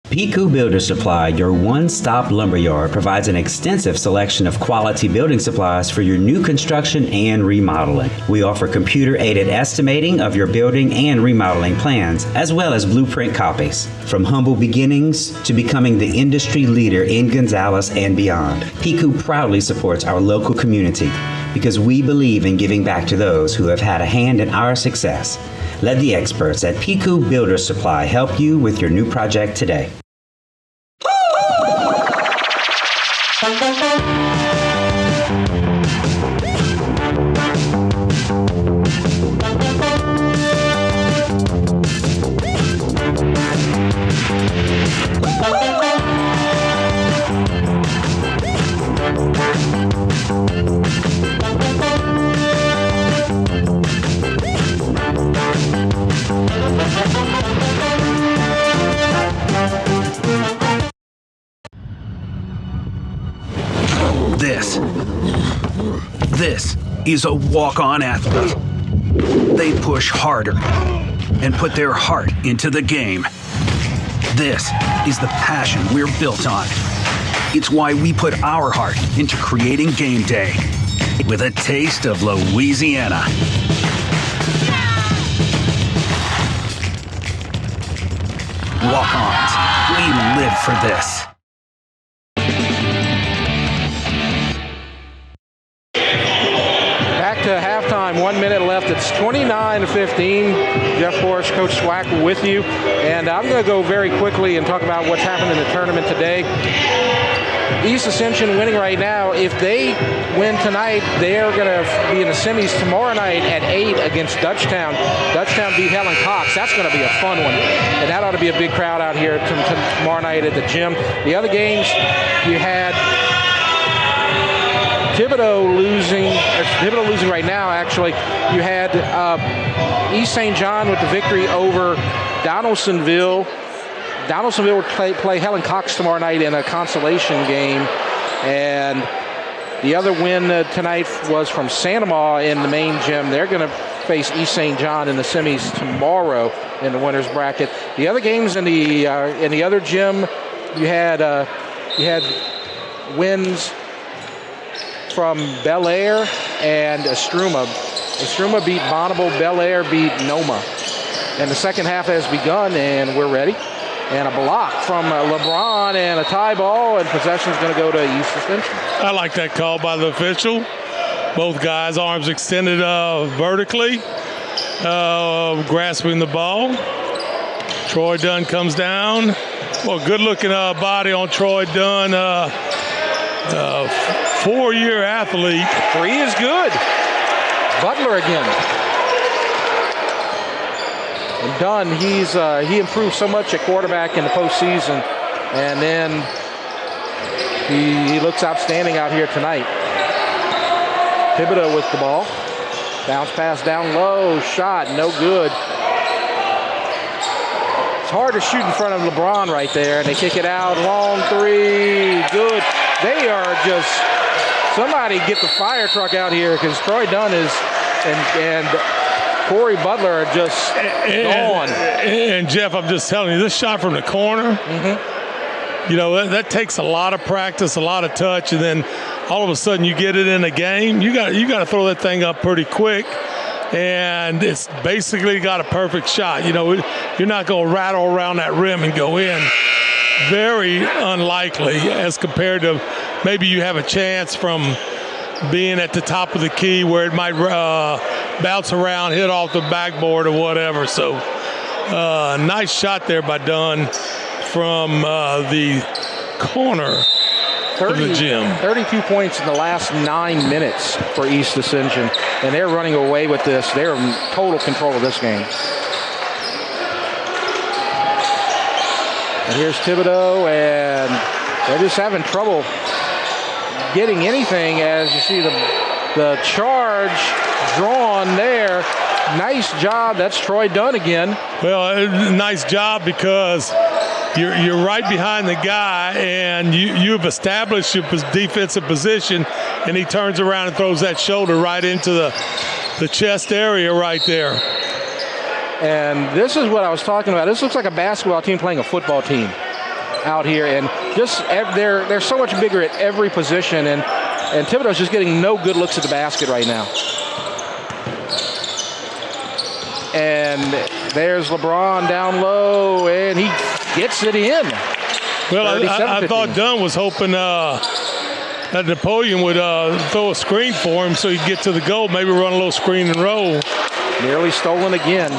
Piku Builder Supply, your one-stop lumberyard, provides an extensive selection of quality building supplies for your new construction and remodeling. We offer computer-aided estimating of your building and remodeling plans, as well as blueprint copies. From humble beginnings to becoming the industry leader in Gonzales and beyond, Piku proudly supports our local community because we believe in giving back to those who have had a hand in our success. Let the experts at Piku Builder Supply help you with your new project today. This is a walk-on athlete. They push harder and put their heart into the game. This is the passion we're built on. It's why we put our heart into creating game day with a taste of Louisiana. Walk-ons, we live for this. To halftime, 1 minute left. It's 29-15. Jeff Forrest, Coach Swack with you. And I'm going to go very quickly and talk about what's happened in the tournament today. East Ascension winning right now. If they win tonight, they are going to be in the semis tomorrow night at 8 against Dutchtown. Dutchtown beat Helen Cox. That's going to be a fun one. And that ought to be a big crowd out here tomorrow night at the gym. The other games, you had Thibodaux losing right now, actually. You had East St. John with the victory over Donaldsonville. Donaldsonville will play Helen Cox tomorrow night in a consolation game. And the other win tonight was from Santamau in the main gym. They're going to face East St. John in the semis tomorrow in the winners bracket. The other games in the other gym, you had wins from Bel Air and Estruma. Estruma beat Bonneville, Bel Air beat Noma. And the second half has begun, and we're ready. And a block from LeBron and a tie ball, and possession's going to go to East Ascension. I like that call by the official. Both guys' arms extended vertically, grasping the ball. Troy Dunn comes down. Well, good-looking body on Troy Dunn. 4-year athlete. 3 is good. Butler again. And Dunn, he improved so much at quarterback in the postseason, and then he looks outstanding out here tonight. Thibodaux with the ball. Bounce pass down low, shot, no good. It's hard to shoot in front of LeBron right there, and they kick it out. Long 3, good. They are just, somebody get the fire truck out here, because Troy Dunn and Corey Butler are just gone. And Jeff, I'm just telling you, this shot from the corner, you know, that takes a lot of practice, a lot of touch, and then all of a sudden you get it in a game. You got to throw that thing up pretty quick, and it's basically got a perfect shot. You know, you're not going to rattle around that rim and go in. Very unlikely as compared to maybe you have a chance from being at the top of the key where it might bounce around, hit off the backboard or whatever. So nice shot there by Dunn from the corner of the gym. 32 points in the last 9 minutes for East Ascension, and they're running away with this. They're in total control of this game. And here's Thibodaux, and they're just having trouble getting anything, as you see the charge drawn there. Nice job. That's Troy Dunn again. Well, nice job, because you're right behind the guy, and you've established your defensive position, and he turns around and throws that shoulder right into the chest area right there. And this is what I was talking about. This looks like a basketball team playing a football team out here, and just they're so much bigger at every position, and Thibodaux's just getting no good looks at the basket right now. And there's LeBron down low, and he gets it in. Well, I thought Dunn was hoping that Napoleon would throw a screen for him so he'd get to the goal, maybe run a little screen and roll. Nearly stolen again.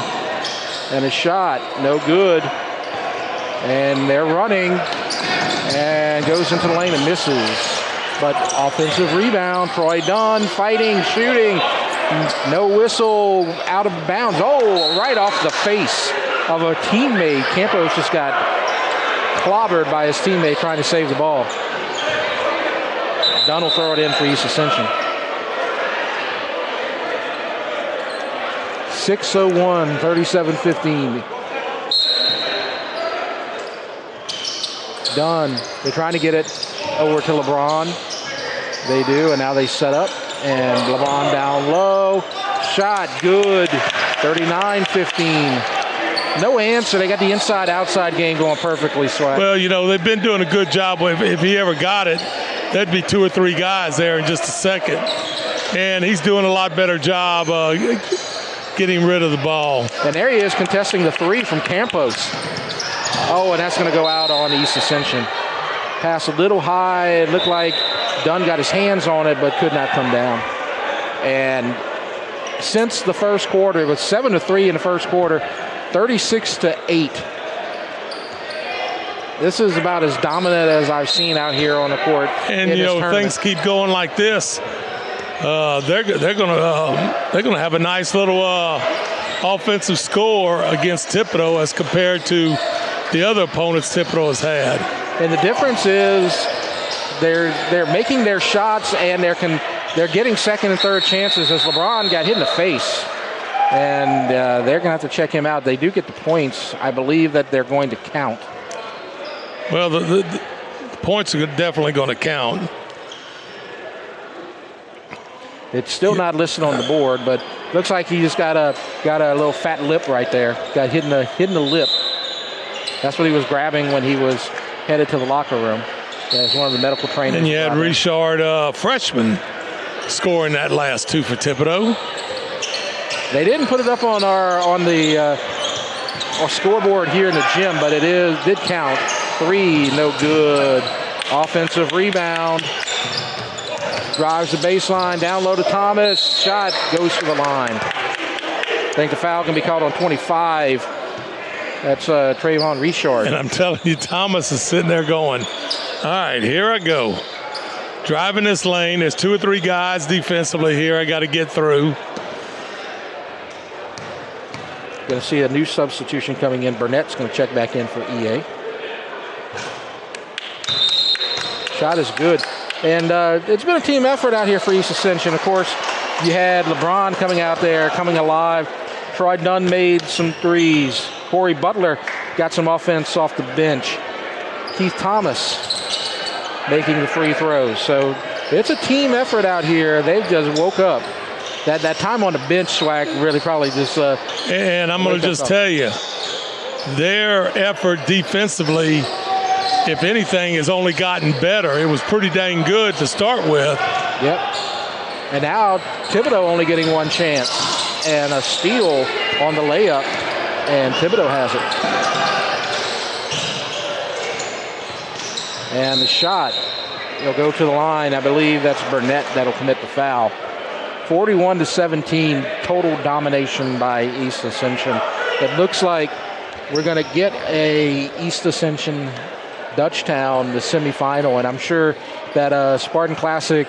And a shot, no good. And they're running, and goes into the lane and misses. But offensive rebound, Troy Dunn fighting, shooting. No whistle, out of bounds. Oh, right off the face of a teammate. Campos just got clobbered by his teammate trying to save the ball. Dunn will throw it in for East Ascension. 6:01, 37-15. Dunn, they're trying to get it over to LeBron. They do, and now they set up. And LeBron down low. Shot, good. 39-15. No answer. They got the inside-outside game going perfectly, Swag. Well, they've been doing a good job. If he ever got it, there'd be 2 or 3 guys there in just a second. And he's doing a lot better job getting rid of the ball. And there he is contesting the 3 from Campos. Oh, and that's going to go out on East Ascension. Pass a little high. It looked like Dunn got his hands on it, but could not come down. And since the first quarter, it was 7-3 in the first quarter, 36-8. This is about as dominant as I've seen out here on the court. And things keep going like this. They're gonna have a nice little offensive score against Thibodaux as compared to the other opponents Thibodaux has had. And the difference is they're making their shots, and they're getting second and third chances, as LeBron got hit in the face. And they're going to have to check him out. They do get the points. I believe that they're going to count. Well, the points are definitely going to count. It's still not listed on the board, but looks like he just got a little fat lip right there. Got hit in the lip. That's what he was grabbing when he was headed to the locker room. As one of the medical trainers. And you had Richard, freshman, scoring that last 2 for Thibodaux. They didn't put it up on our scoreboard here in the gym, but it did count. 3, no good. Offensive rebound. Drives the baseline, down low to Thomas. Shot goes to the line. I think the foul can be called on 25. That's Trayvon Richard. And I'm telling you, Thomas is sitting there going, all right, here I go. Driving this lane. There's 2 or 3 guys defensively here I got to get through. Going to see a new substitution coming in. Burnett's going to check back in for EA. Shot is good. And it's been a team effort out here for East Ascension. Of course, you had LeBron coming out there, coming alive. Troy Dunn made some threes. Corey Butler got some offense off the bench. Keith Thomas making the free throws. So it's a team effort out here. They've just woke up. That time on the bench, Swag, really probably just... and I'm going to just tell you, their effort defensively, if anything, has only gotten better. It was pretty dang good to start with. Yep. And now Thibodaux only getting 1 chance. And a steal on the layup. And Thibodaux has it. And the shot, he'll go to the line. I believe that's Burnett that'll commit the foul. 41-17, total domination by East Ascension. It looks like we're going to get a East Ascension Dutchtown, the semifinal, and I'm sure that Spartan Classic,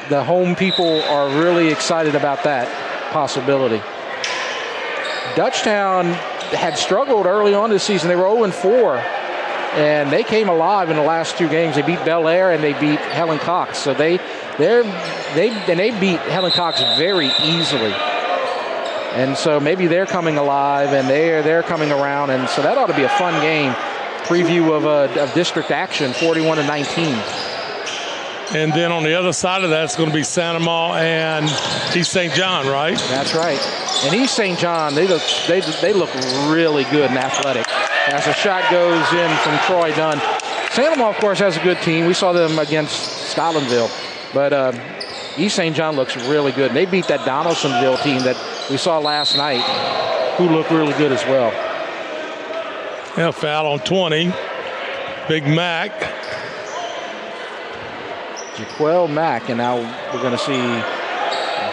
the home people are really excited about that possibility. Dutchtown had struggled early on this season. They were 0-4, and they came alive in the last 2 games. They beat Bel Air and they beat Helen Cox. So they beat Helen Cox very easily. And so maybe they're coming alive and they're coming around, and so that ought to be a fun game. preview of district action, 41-19. And then on the other side of that, it's going to be Santa Ma and East St. John, right? That's right. And East St. John, they look really good and athletic. As the shot goes in from Troy Dunn. Santa Ma, of course, has a good team. We saw them against Scotlandville. But East St. John looks really good. And they beat that Donaldsonville team that we saw last night, who looked really good as well. Yeah, foul on 20. Big Mac. Jaquel Mack, and now we're going to see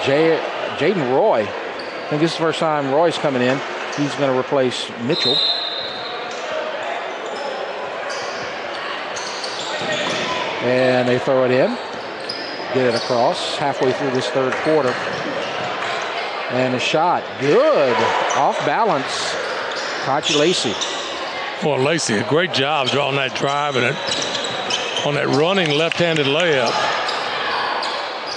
Jaden Roy. I think this is the first time Roy's coming in. He's going to replace Mitchell. And they throw it in. Get it across halfway through this third quarter. And a shot. Good. Off balance. Kachi Lacey. Well, Lacey, a great job drawing that drive and on that running left-handed layup.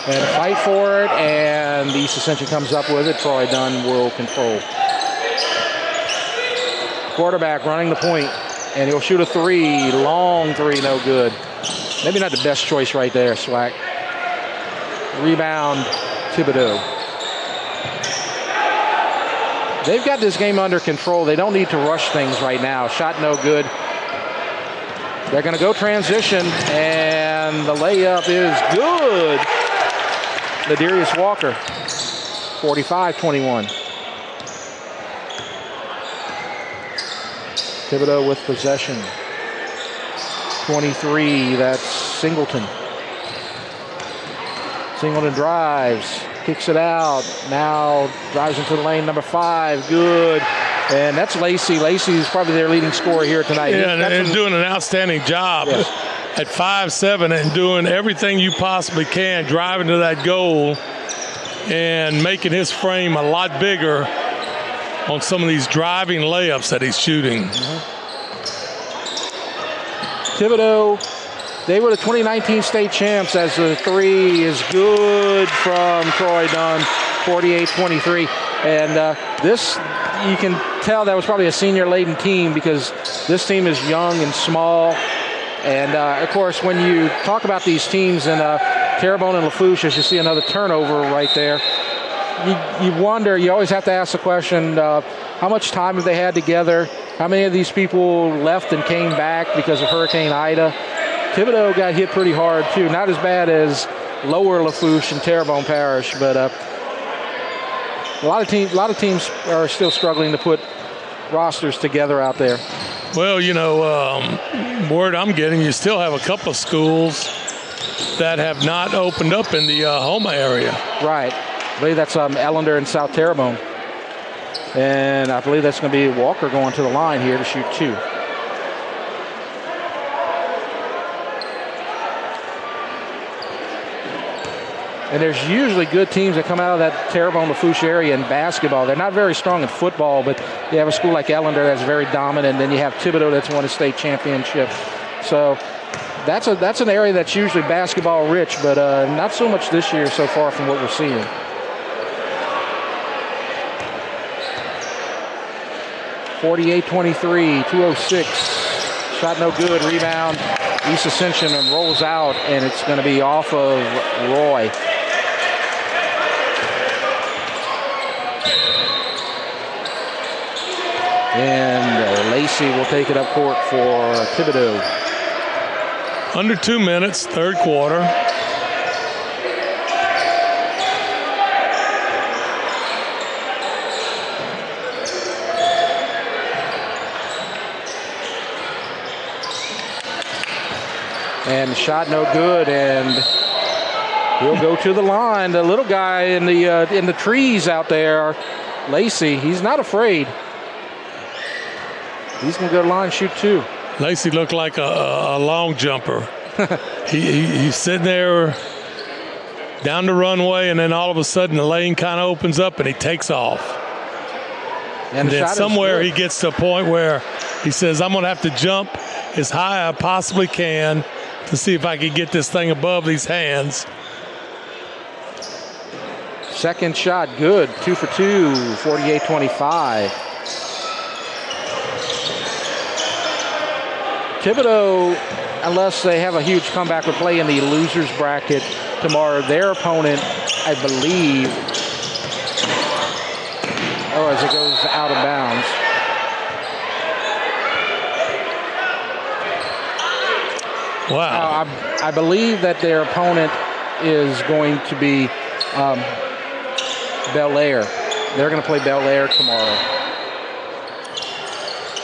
And fight for it, and the East Ascension comes up with it. Troy Dunn will control. Quarterback running the point, and he'll shoot a three. Long three, no good. Maybe not the best choice right there, Swack. Rebound, Thibodaux. They've got this game under control. They don't need to rush things right now. Shot no good. They're going to go transition, and the layup is good. Ladarius Walker, 45-21. Thibodaux with possession. 23, that's Singleton. Singleton drives, kicks it out, now drives into the lane, number 5, good. And that's Lacey. Lacey's probably their leading scorer here tonight. Yeah, and doing an outstanding job at 5'7" and doing everything you possibly can, driving to that goal and making his frame a lot bigger on some of these driving layups that he's shooting. Thibodaux, they were the 2019 state champs as the three is good from Troy Dunn, 48-23. And this, you can tell that was probably a senior-laden team because this team is young and small. And, of course, when you talk about these teams in Terrebonne and Lafourche, as you see another turnover right there, you wonder, you always have to ask the question, how much time have they had together? How many of these people left and came back because of Hurricane Ida? Thibodaux got hit pretty hard, too. Not as bad as lower Lafourche and Terrebonne Parish, but a lot of teams are still struggling to put rosters together out there. Well, you know, word I'm getting, you still have a couple of schools that have not opened up in the Houma area. Right. I believe that's Ellender and South Terrebonne. And I believe that's going to be Walker going to the line here to shoot 2. And there's usually good teams that come out of that Terrebonne-Lafourche area in basketball. They're not very strong in football, but you have a school like Ellender that's very dominant, and then you have Thibodaux that's won a state championship. So that's an area that's usually basketball rich, but not so much this year so far from what we're seeing. (48-23), 2:06. Shot no good. Rebound, East Ascension, and rolls out, and it's going to be off of Roy. And Lacey will take it up court for Thibodaux. Under 2 minutes, third quarter. And the shot no good, and he'll go to the line. The little guy in the trees out there, Lacey, he's not afraid. He's going to go to the line and shoot 2. Lacey looked like a long jumper. He's sitting there down the runway, and then all of a sudden the lane kind of opens up and he takes off. And then somewhere he gets to a point where he says, I'm going to have to jump as high as I possibly can to see if I can get this thing above these hands. Second shot, good. 2 for 2, 48-25. Thibodaux, unless they have a huge comeback, would play in the losers bracket tomorrow. Their opponent, I believe, as it goes out of bounds. Wow. I believe that their opponent is going to be Bel Air. They're going to play Bel Air tomorrow,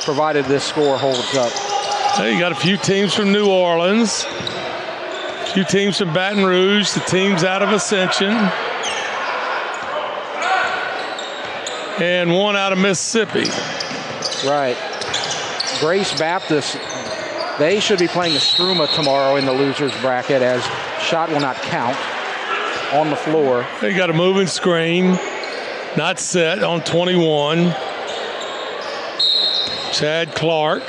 provided this score holds up. You got a few teams from New Orleans, a few teams from Baton Rouge, the teams out of Ascension, and one out of Mississippi. Right. Grace Baptist, they should be playing Estruma tomorrow in the losers bracket, as shot will not count on the floor. They got a moving screen, not set on 21. Chad Clark.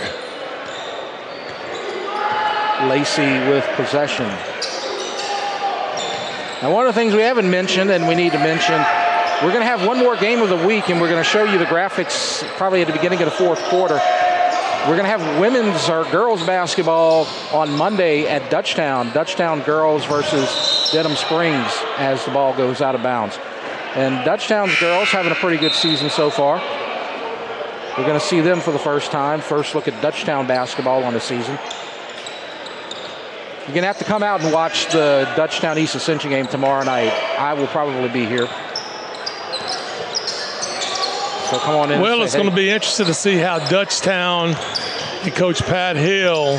Lacey with possession. Now, one of the things we haven't mentioned, and we need to mention, we're going to have one more game of the week, and we're going to show you the graphics probably at the beginning of the fourth quarter. We're going to have women's or girls basketball on Monday at Dutchtown. Dutchtown girls versus Denham Springs as the ball goes out of bounds. And Dutchtown's girls having a pretty good season so far. We're going to see them for the first time. First look at Dutchtown basketball on the season. You're going to have to come out and watch the Dutchtown East Ascension game tomorrow night. I will probably be here. So come on in. Well, it's going to be interesting to see how Dutchtown and Coach Pat Hill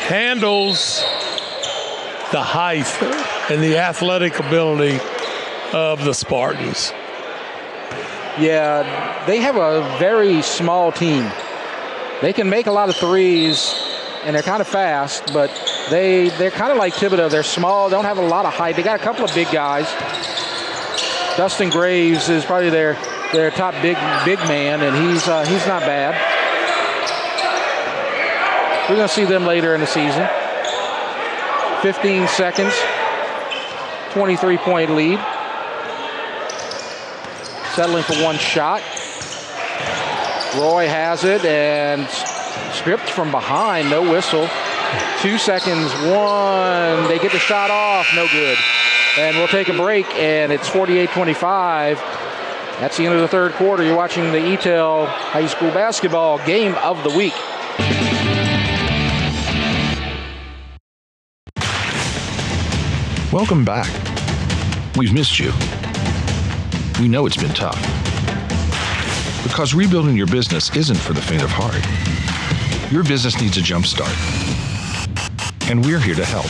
handles the height and the athletic ability of the Spartans. Yeah, they have a very small team. They can make a lot of threes, and they're kind of fast, but they're kind of like Thibodaux. They're small, don't have a lot of height. They got a couple of big guys. Dustin Graves is probably their top big man, and he's not bad. We're going to see them later in the season. 15 seconds, 23-point lead. Settling for one shot. Roy has it and stripped from behind, no whistle. 2 seconds, one. They get the shot off, no good. And we'll take a break, and it's 48-25. That's the end of the third quarter. You're watching the ETEL High School Basketball Game of the Week. Welcome back. We've missed you. We know it's been tough. Because rebuilding your business isn't for the faint of heart. Your business needs a jump start. And we're here to help.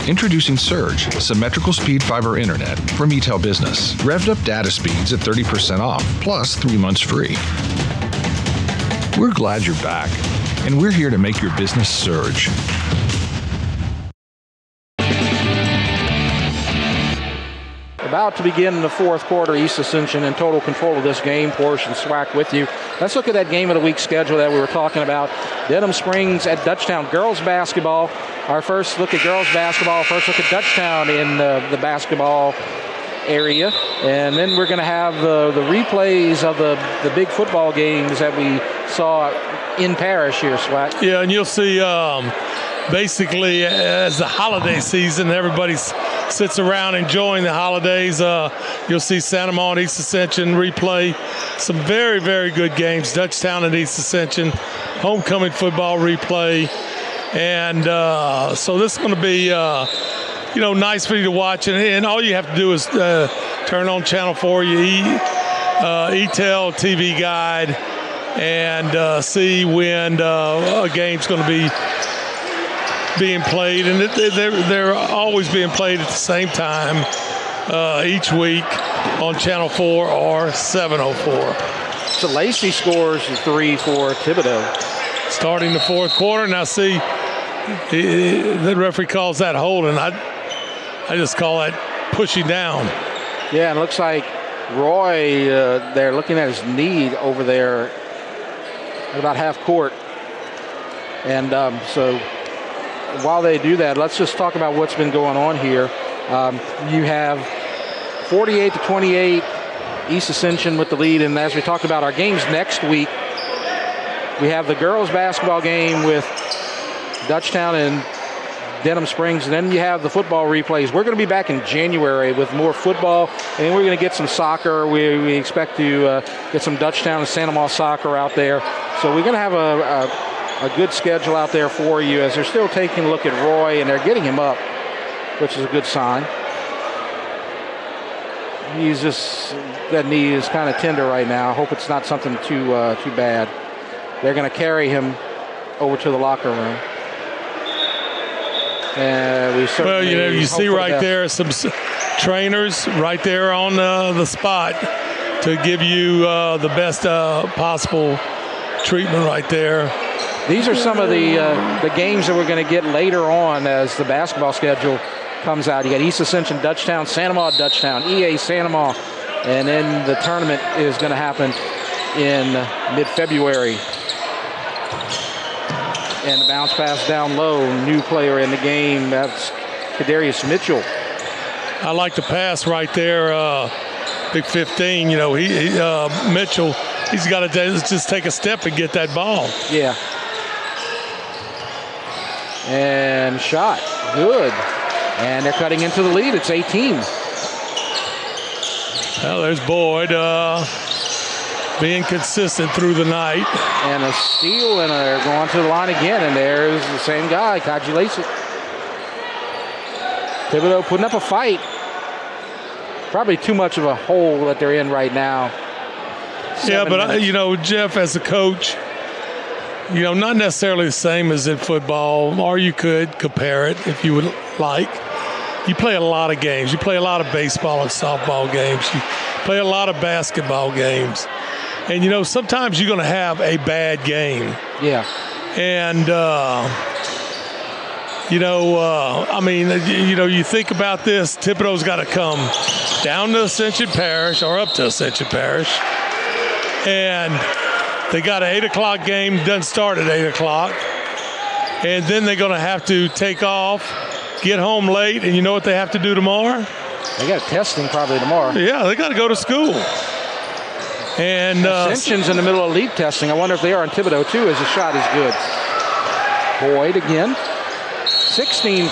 Introducing Surge, symmetrical speed fiber internet from ETEL Business. Revved up data speeds at 30% off, plus 3 months free. We're glad you're back, and we're here to make your business surge. About to begin the fourth quarter. East Ascension in total control of this game. Porsche and Swack with you. Let's look at that game of the week schedule that we were talking about. Denham Springs at Dutchtown. Girls basketball. Our first look at girls basketball. First look at Dutchtown in the basketball area. And then we're going to have the replays of the big football games that we saw in Parish here, Swack. Yeah, and you'll see basically as the holiday season, everybody sits around enjoying the holidays. You'll see Santa Monica, East Ascension replay some very, very good games. Dutchtown and East Ascension, homecoming football replay. And so this is going to be, nice for you to watch. And all you have to do is turn on Channel 4, ETEL TV Guide, and see when a game's going to be being played, and they're always being played at the same time each week on Channel 4 or 704. So Lacey scores 3 for Thibodaux. Starting the fourth quarter. Now see, the referee calls that holding. I just call that pushing down. Yeah, and it looks like Roy, they're looking at his knee over there at about half court. And so while they do that, let's just talk about what's been going on here. You have 48-28, East Ascension with the lead. And as we talked about our games next week, we have the girls basketball game with Dutchtown and Denham Springs. And then you have the football replays. We're going to be back in January with more football, and we're going to get some soccer. We expect to get some Dutchtown and Santa Maria soccer out there. So we're going to have a good schedule out there for you as they're still taking a look at Roy, and they're getting him up, which is a good sign. That knee is kind of tender right now. I hope it's not something too bad. They're going to carry him over to the locker room. Well, you see right there some trainers right there on the spot to give you the best possible treatment right there. These are some of the games that we're going to get later on as the basketball schedule comes out. You got East Ascension, Dutchtown, Santa Maria, Dutchtown, EA, Santa Maria, and then the tournament is going to happen in mid-February. And the bounce pass down low, new player in the game, that's Kadarius Mitchell. I like the pass right there, big 15. Mitchell, he's got to just take a step and get that ball. Yeah. And shot, good. And they're cutting into the lead. It's 18. Well, there's Boyd being consistent through the night. And a steal, and they're going to the line again. And there's the same guy, Kaji Lacey. Thibodaux putting up a fight. Probably too much of a hole that they're in right now. Yeah, but, Jeff, as a coach, not necessarily the same as in football, or you could compare it if you would like. You play a lot of games. You play a lot of baseball and softball games. You play a lot of basketball games. And, sometimes you're going to have a bad game. Yeah. And, you think about this, Thibodaux's got to come down to Ascension Parish or up to Ascension Parish. And they got an 8 o'clock game, doesn't start at 8 o'clock. And then they're going to have to take off, get home late, and you know what they have to do tomorrow? They got testing probably tomorrow. Yeah, they got to go to school. And Ascension's in the middle of league testing. I wonder if they are on Thibodaux too, as the shot is good. Boyd again. 15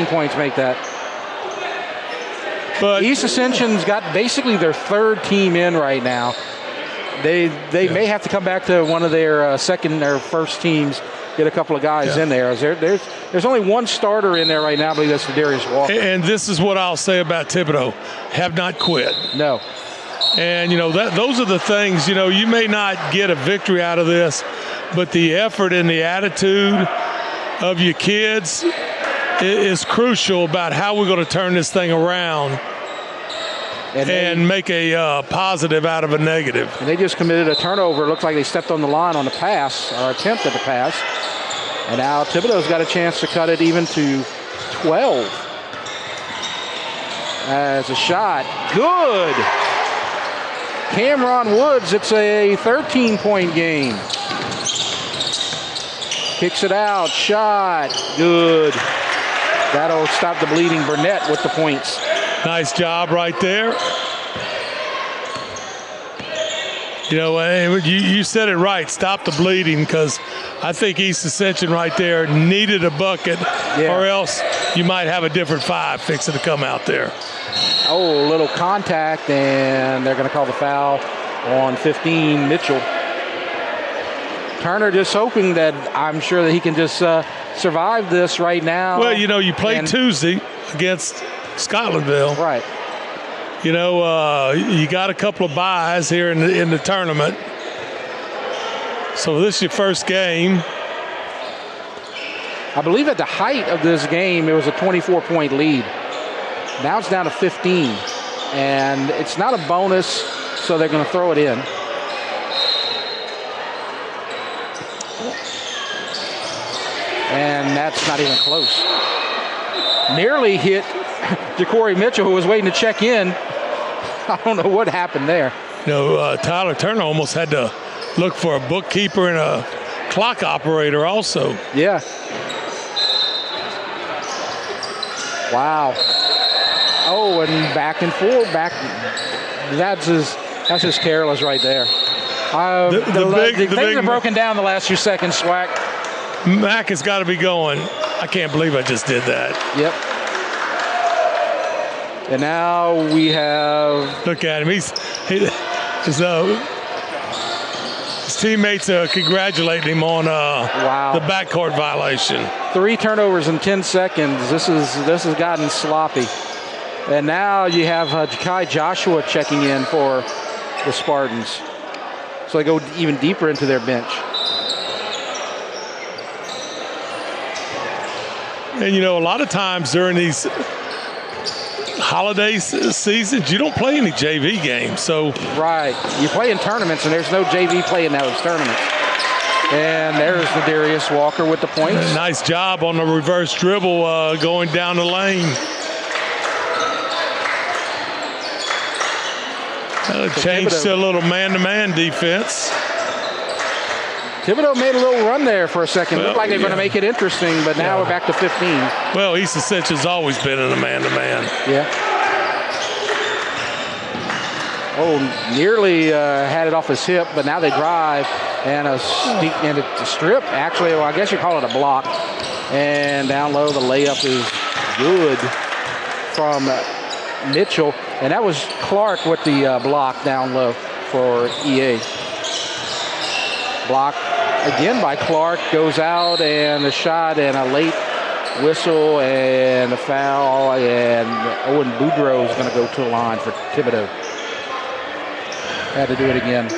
points make that. But East Ascension's got basically their third team in right now. They may have to come back to one of their second or first teams, get a couple of guys in there. There's only one starter in there right now, I believe that's Darius Walker. And this is what I'll say about Thibodaux. Have not quit. No. And, those are the things, you may not get a victory out of this, but the effort and the attitude of your kids is crucial about how we're going to turn this thing around and make a positive out of a negative. And they just committed a turnover. It looks like they stepped on the line on the pass, or attempt at the pass. And now Thibodaux's got a chance to cut it even to 12. As a shot. Good. Cameron Woods, it's a 13-point game. Kicks it out, shot, good. That'll stop the bleeding Burnett with the points. Nice job right there. You said it right, stop the bleeding, because I think East Ascension right there needed a bucket, or else you might have a different five fixing to come out there. Oh, a little contact, and they're going to call the foul on 15, Mitchell. Turner just hoping that I'm sure that he can just survive this right now. Well, you played Tuesday against Scotlandville. Right. You got a couple of byes here in the tournament. So this is your first game. I believe at the height of this game, it was a 24-point lead. Now it's down to 15. And it's not a bonus, so they're going to throw it in. And that's not even close. Nearly hit Ja'Cory Mitchell, who was waiting to check in. I don't know what happened there. Tyler Turner almost had to look for a bookkeeper and a clock operator also. Yeah. Wow. Oh, and back and forth. That's just careless right there. The things have broken down the last few seconds, Swack. Mack has got to be going, I can't believe I just did that. Yep. And now we have... Look at him. His teammates are congratulating him on the backcourt violation. 3 turnovers in 10 seconds. This has gotten sloppy. And now you have Ja'Kai Joshua checking in for the Spartans. So they go even deeper into their bench. And, you know, a lot of times during these holiday seasons, you don't play any JV games. So right. You play in tournaments, and there's no JV play in those tournaments. And there's the Darius Walker with the points. Nice job on the reverse dribble going down the lane. Changed to a little man-to-man defense. Thibodaux made a little run there for a second. Looked like they're going to make it interesting, but now we're back to 15. Well, East Ascension's always been in a man-to-man. Yeah. Oh, nearly had it off his hip, but now they drive and a strip. Actually, well, I guess you call it a block. And down low, the layup is good from Mitchell. And that was Clark with the block down low for EA. Block again by Clark, goes out, and a shot and a late whistle and a foul, and Owen Boudreaux is going to go to the line for Thibodaux. Had to do it again.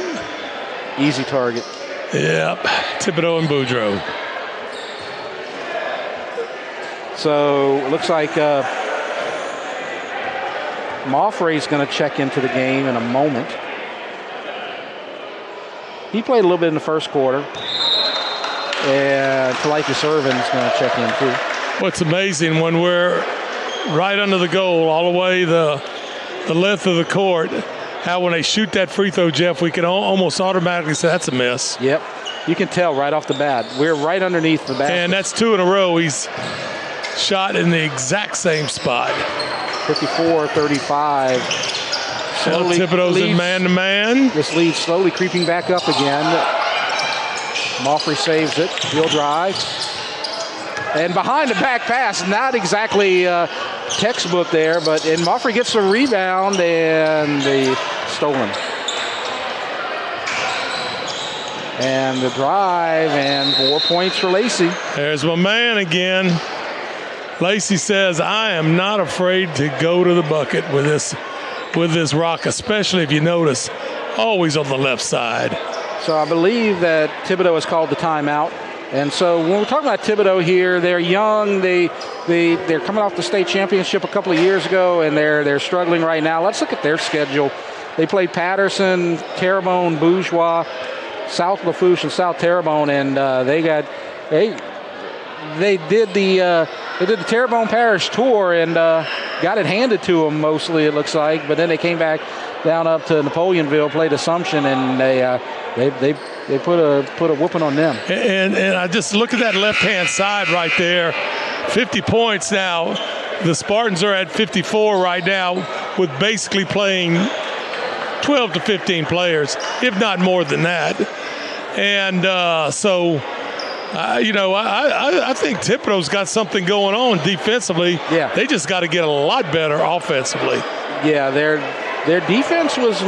Easy target. Yep, Thibodaux and Boudreaux. So it looks like Moffrey's going to check into the game in a moment. He played a little bit in the first quarter. And Talikus Irvin's going to check in too. What's amazing, when we're right under the goal, all the way the length of the court, how when they shoot that free throw, Jeff, we can almost automatically say that's a miss. Yep. You can tell right off the bat. We're right underneath the basket. And that's 2 in a row. He's shot in the exact same spot. 54-35. Thibodaux's in man-to-man. This lead slowly creeping back up again. Moffrey saves it. He'll drive. And behind the back pass, not exactly textbook there, and Moffrey gets the rebound and the stolen. And the drive, and 4 points for Lacey. There's my man again. Lacey says, I am not afraid to go to the bucket with this rock, especially if you notice, always on the left side. So I believe that Thibodaux has called the timeout. And so when we're talking about Thibodaux here, they're young. They're coming off the state championship a couple of years ago, and they're struggling right now. Let's look at their schedule. They played Patterson, Terrebonne, Bourgeois, South Lafourche, and South Terrebonne, and they did the Terrebonne Parish tour and got it handed to them mostly, it looks like. But then they came back down up to Napoleonville, played Assumption, and they put a whooping on them. And I just look at that left-hand side right there. 50 points now. The Spartans are at 54 right now, with basically playing 12 to 15 players, if not more than that. And I think Thibodaux's got something going on defensively. Yeah. They just got to get a lot better offensively. Yeah, their defense was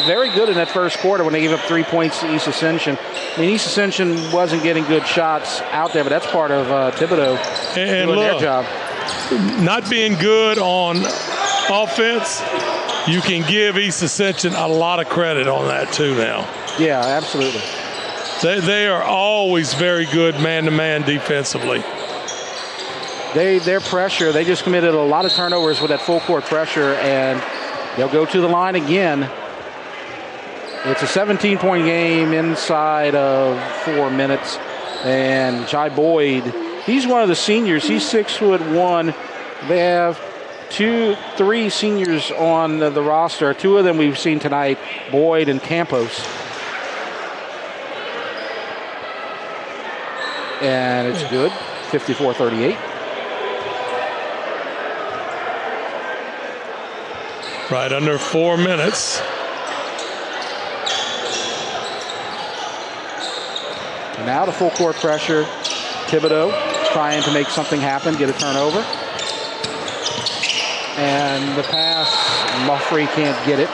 very good in that first quarter when they gave up 3 points to East Ascension. I mean, East Ascension wasn't getting good shots out there, but that's part of Thibodaux doing their job. Not being good on offense, you can give East Ascension a lot of credit on that too now. Yeah, absolutely. They are always very good man-to-man defensively. Their pressure, they just committed a lot of turnovers with that full court pressure, and they'll go to the line again. It's a 17-point game inside of 4 minutes. And Jai Boyd, he's one of the seniors. He's 6'1". They have 3 seniors on the roster. 2 of them we've seen tonight, Boyd and Campos. And it's good, 54-38. Right under 4 minutes. And now the full court pressure. Thibodaux trying to make something happen, get a turnover. And the pass, Muffrey can't get it.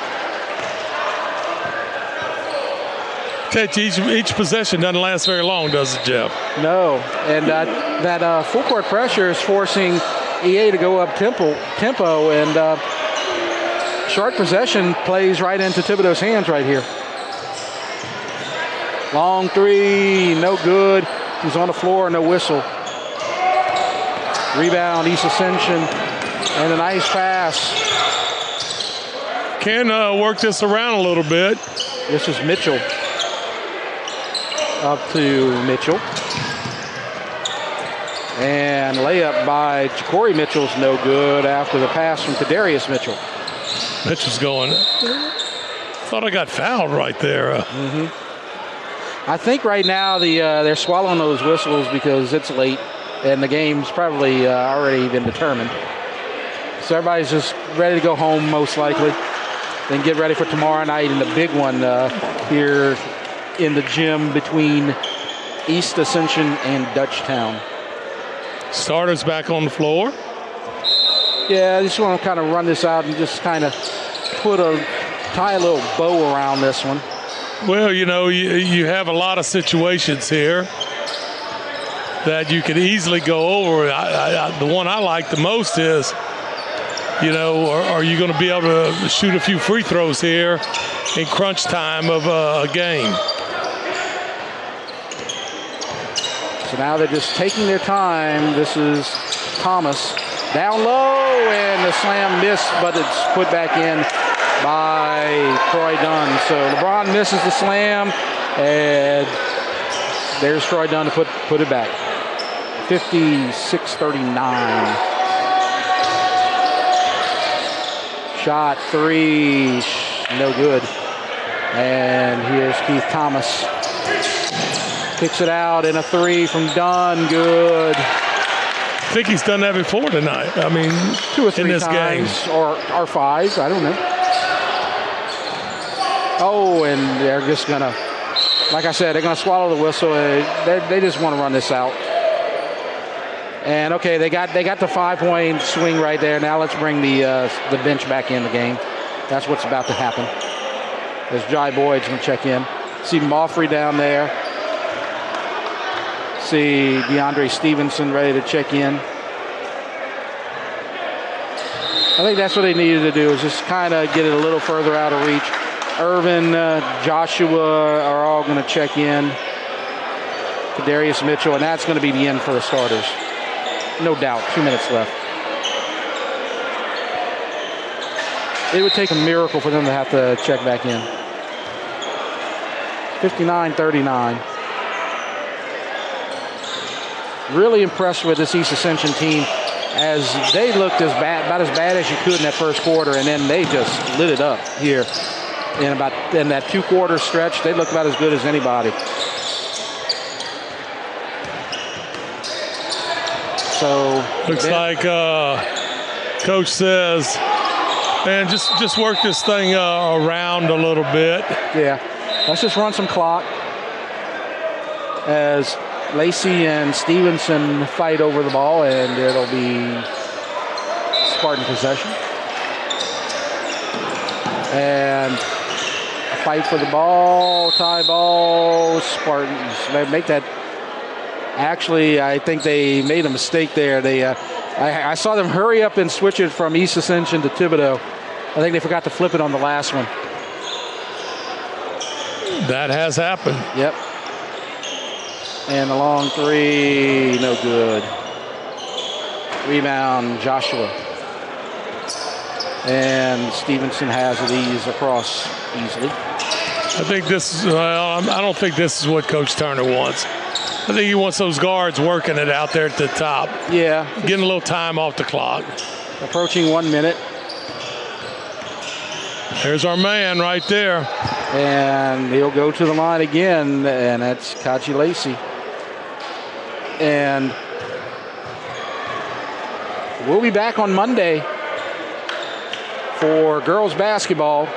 Each possession doesn't last very long, does it, Jeff? No, and that full court pressure is forcing EA to go up tempo, and short possession plays right into Thibodaux's hands right here. Long three, no good. He's on the floor, no whistle. Rebound, East Ascension, and a nice pass. Can work this around a little bit. This is Mitchell. Up to Mitchell. And layup by Corey Mitchell's no good after the pass from Kadarius Mitchell. Mitchell's going. Thought I got fouled right there. I think right now they're swallowing those whistles because it's late and the game's probably already been determined. So everybody's just ready to go home most likely. Then get ready for tomorrow night and the big one here in the gym between East Ascension and Dutchtown. Starters back on the floor. Yeah, I just want to kind of run this out and just kind of tie a little bow around this one. Well, you know, you have a lot of situations here that you could easily go over. The one I like the most is, you know, are you going to be able to shoot a few free throws here in crunch time of a game? So now they're just taking their time. This is Thomas down low, and the slam missed, but it's put back in by Troy Dunn. So LeBron misses the slam, and there's Troy Dunn to put it back. 56-39. Shot three, no good. And here's Keith Thomas. Kicks it out, and a three from Dunn, good. I think he's done that before tonight. I mean, 2 or 3 in this times, game. or 5, I don't know. Oh, and they're just gonna, like I said, they're gonna swallow the whistle. They just want to run this out. And okay, they got the 5-point swing right there. Now let's bring the bench back in the game. That's what's about to happen. As Jai Boyd's gonna check in. See Moffrey down there. See DeAndre Stevenson ready to check in. I think that's what they needed to do, is just kind of get it a little further out of reach. Irvin, Joshua are all going to check in. Kadarius Mitchell, and that's going to be the end for the starters. No doubt, 2 minutes left. It would take a miracle for them to have to check back in. 59-39. Really impressed with this East Ascension team, as they looked about as bad as you could in that first quarter, and then they just lit it up here in that 2-quarter stretch. They looked about as good as anybody. So looks like Coach says, man, just work this thing around a little bit. Yeah, let's just run some clock as Lacey and Stevenson fight over the ball, and it'll be Spartan possession. And a fight for the ball, tie ball, Spartans. They make that. Actually, I think they made a mistake there. I saw them hurry up and switch it from East Ascension to Thibodaux. I think they forgot to flip it on the last one. That has happened. Yep. And a long three, no good. Rebound, Joshua. And Stevenson has it across easily. I think this is, I don't think this is what Coach Turner wants. I think he wants those guards working it out there at the top. Yeah. Getting a little time off the clock. Approaching 1 minute. There's our man right there. And he'll go to the line again, and that's Kachi Lacey. And we'll be back on Monday for girls basketball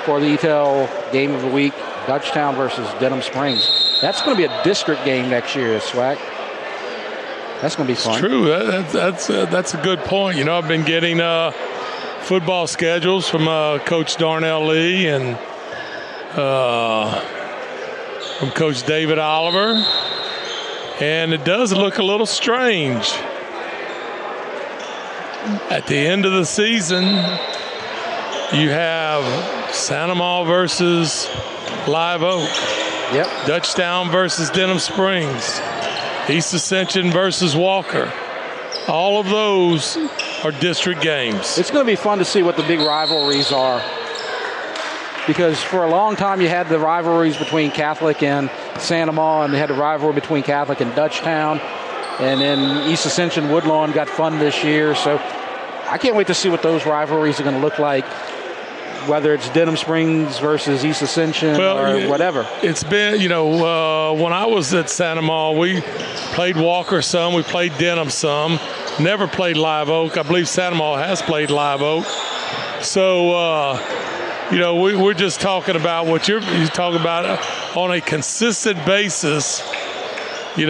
for the ETEL Game of the Week, Dutchtown versus Denham Springs. That's going to be a district game next year, Swag. That's going to be fun. It's true. That's a good point. You know, I've been getting football schedules from Coach Darnell Lee and from Coach David Oliver, and it does look a little strange. At the end of the season, you have Santa Maria versus Live Oak. Yep. Dutchtown versus Denham Springs. East Ascension versus Walker. All of those are district games. It's going to be fun to see what the big rivalries are. Because for a long time you had the rivalries between Catholic and Santa Maria, and they had the rivalry between Catholic and Dutchtown. And then East Ascension Woodlawn got fun this year. So I can't wait to see what those rivalries are going to look like, whether it's Denham Springs versus East Ascension or whatever. It's been, when I was at Santa Maria, we played Walker some, we played Denham some, never played Live Oak. I believe Santa Maria has played Live Oak. So, we're just talking about what you're talking about on a consistent basis. Who's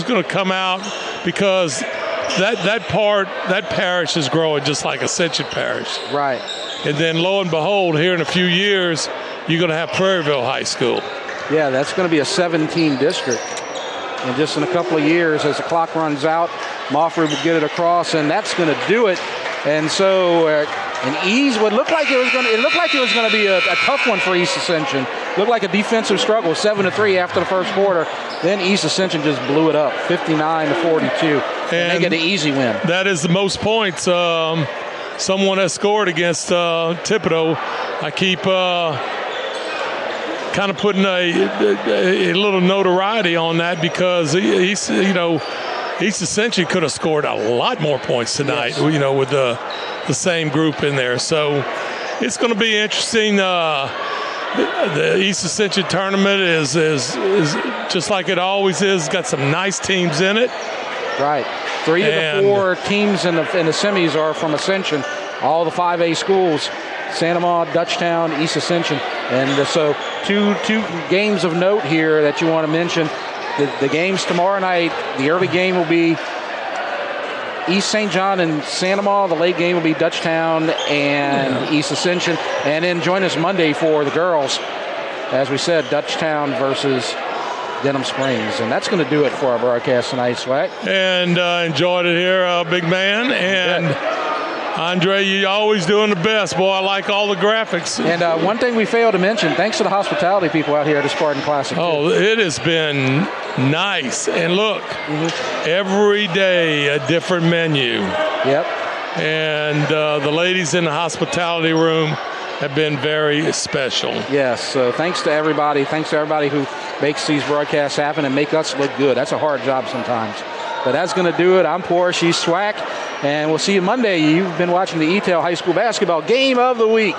going to come out, because that parish is growing just like Ascension Parish. Right. And then lo and behold, here in a few years, you're going to have Prairieville High School. Yeah, that's going to be a 17 district. And just in a couple of years, as the clock runs out, Moffrey will get it across, and that's going to do it. And so, it looked like it was going to be a tough one for East Ascension. Looked like a defensive struggle, 7-3 after the first quarter. Then East Ascension just blew it up, 59-42. And they get an easy win. That is the most points someone has scored against Thibodaux. I keep kind of putting a little notoriety on that, because East Ascension could have scored a lot more points tonight. Yes. With the same group in there. So it's going to be interesting. The East Ascension tournament is just like it always is. Got some nice teams in it. Right. 3 of the 4 teams in the semis are from Ascension. All the 5A schools: Santa Maria, Dutchtown, East Ascension. And so two games of note here that you want to mention. The games tomorrow night, the early game will be East St. John and Santa Maria. The late game will be Dutchtown and East Ascension. And then join us Monday for the girls. As we said, Dutchtown versus Denham Springs. And that's going to do it for our broadcast tonight, Swag. And enjoyed it here, big man. And Andre, you're always doing the best, boy. I like all the graphics. And one thing we failed to mention, thanks to the hospitality people out here at the Spartan Classic. Oh, it has been nice. And look, every day a different menu. Yep. And the ladies in the hospitality room have been very special. Yes, so thanks to everybody. Thanks to everybody who makes these broadcasts happen and make us look good. That's a hard job sometimes. But that's going to do it. I'm Poor, she's Swack. And we'll see you Monday. You've been watching the ETEL High School Basketball Game of the Week.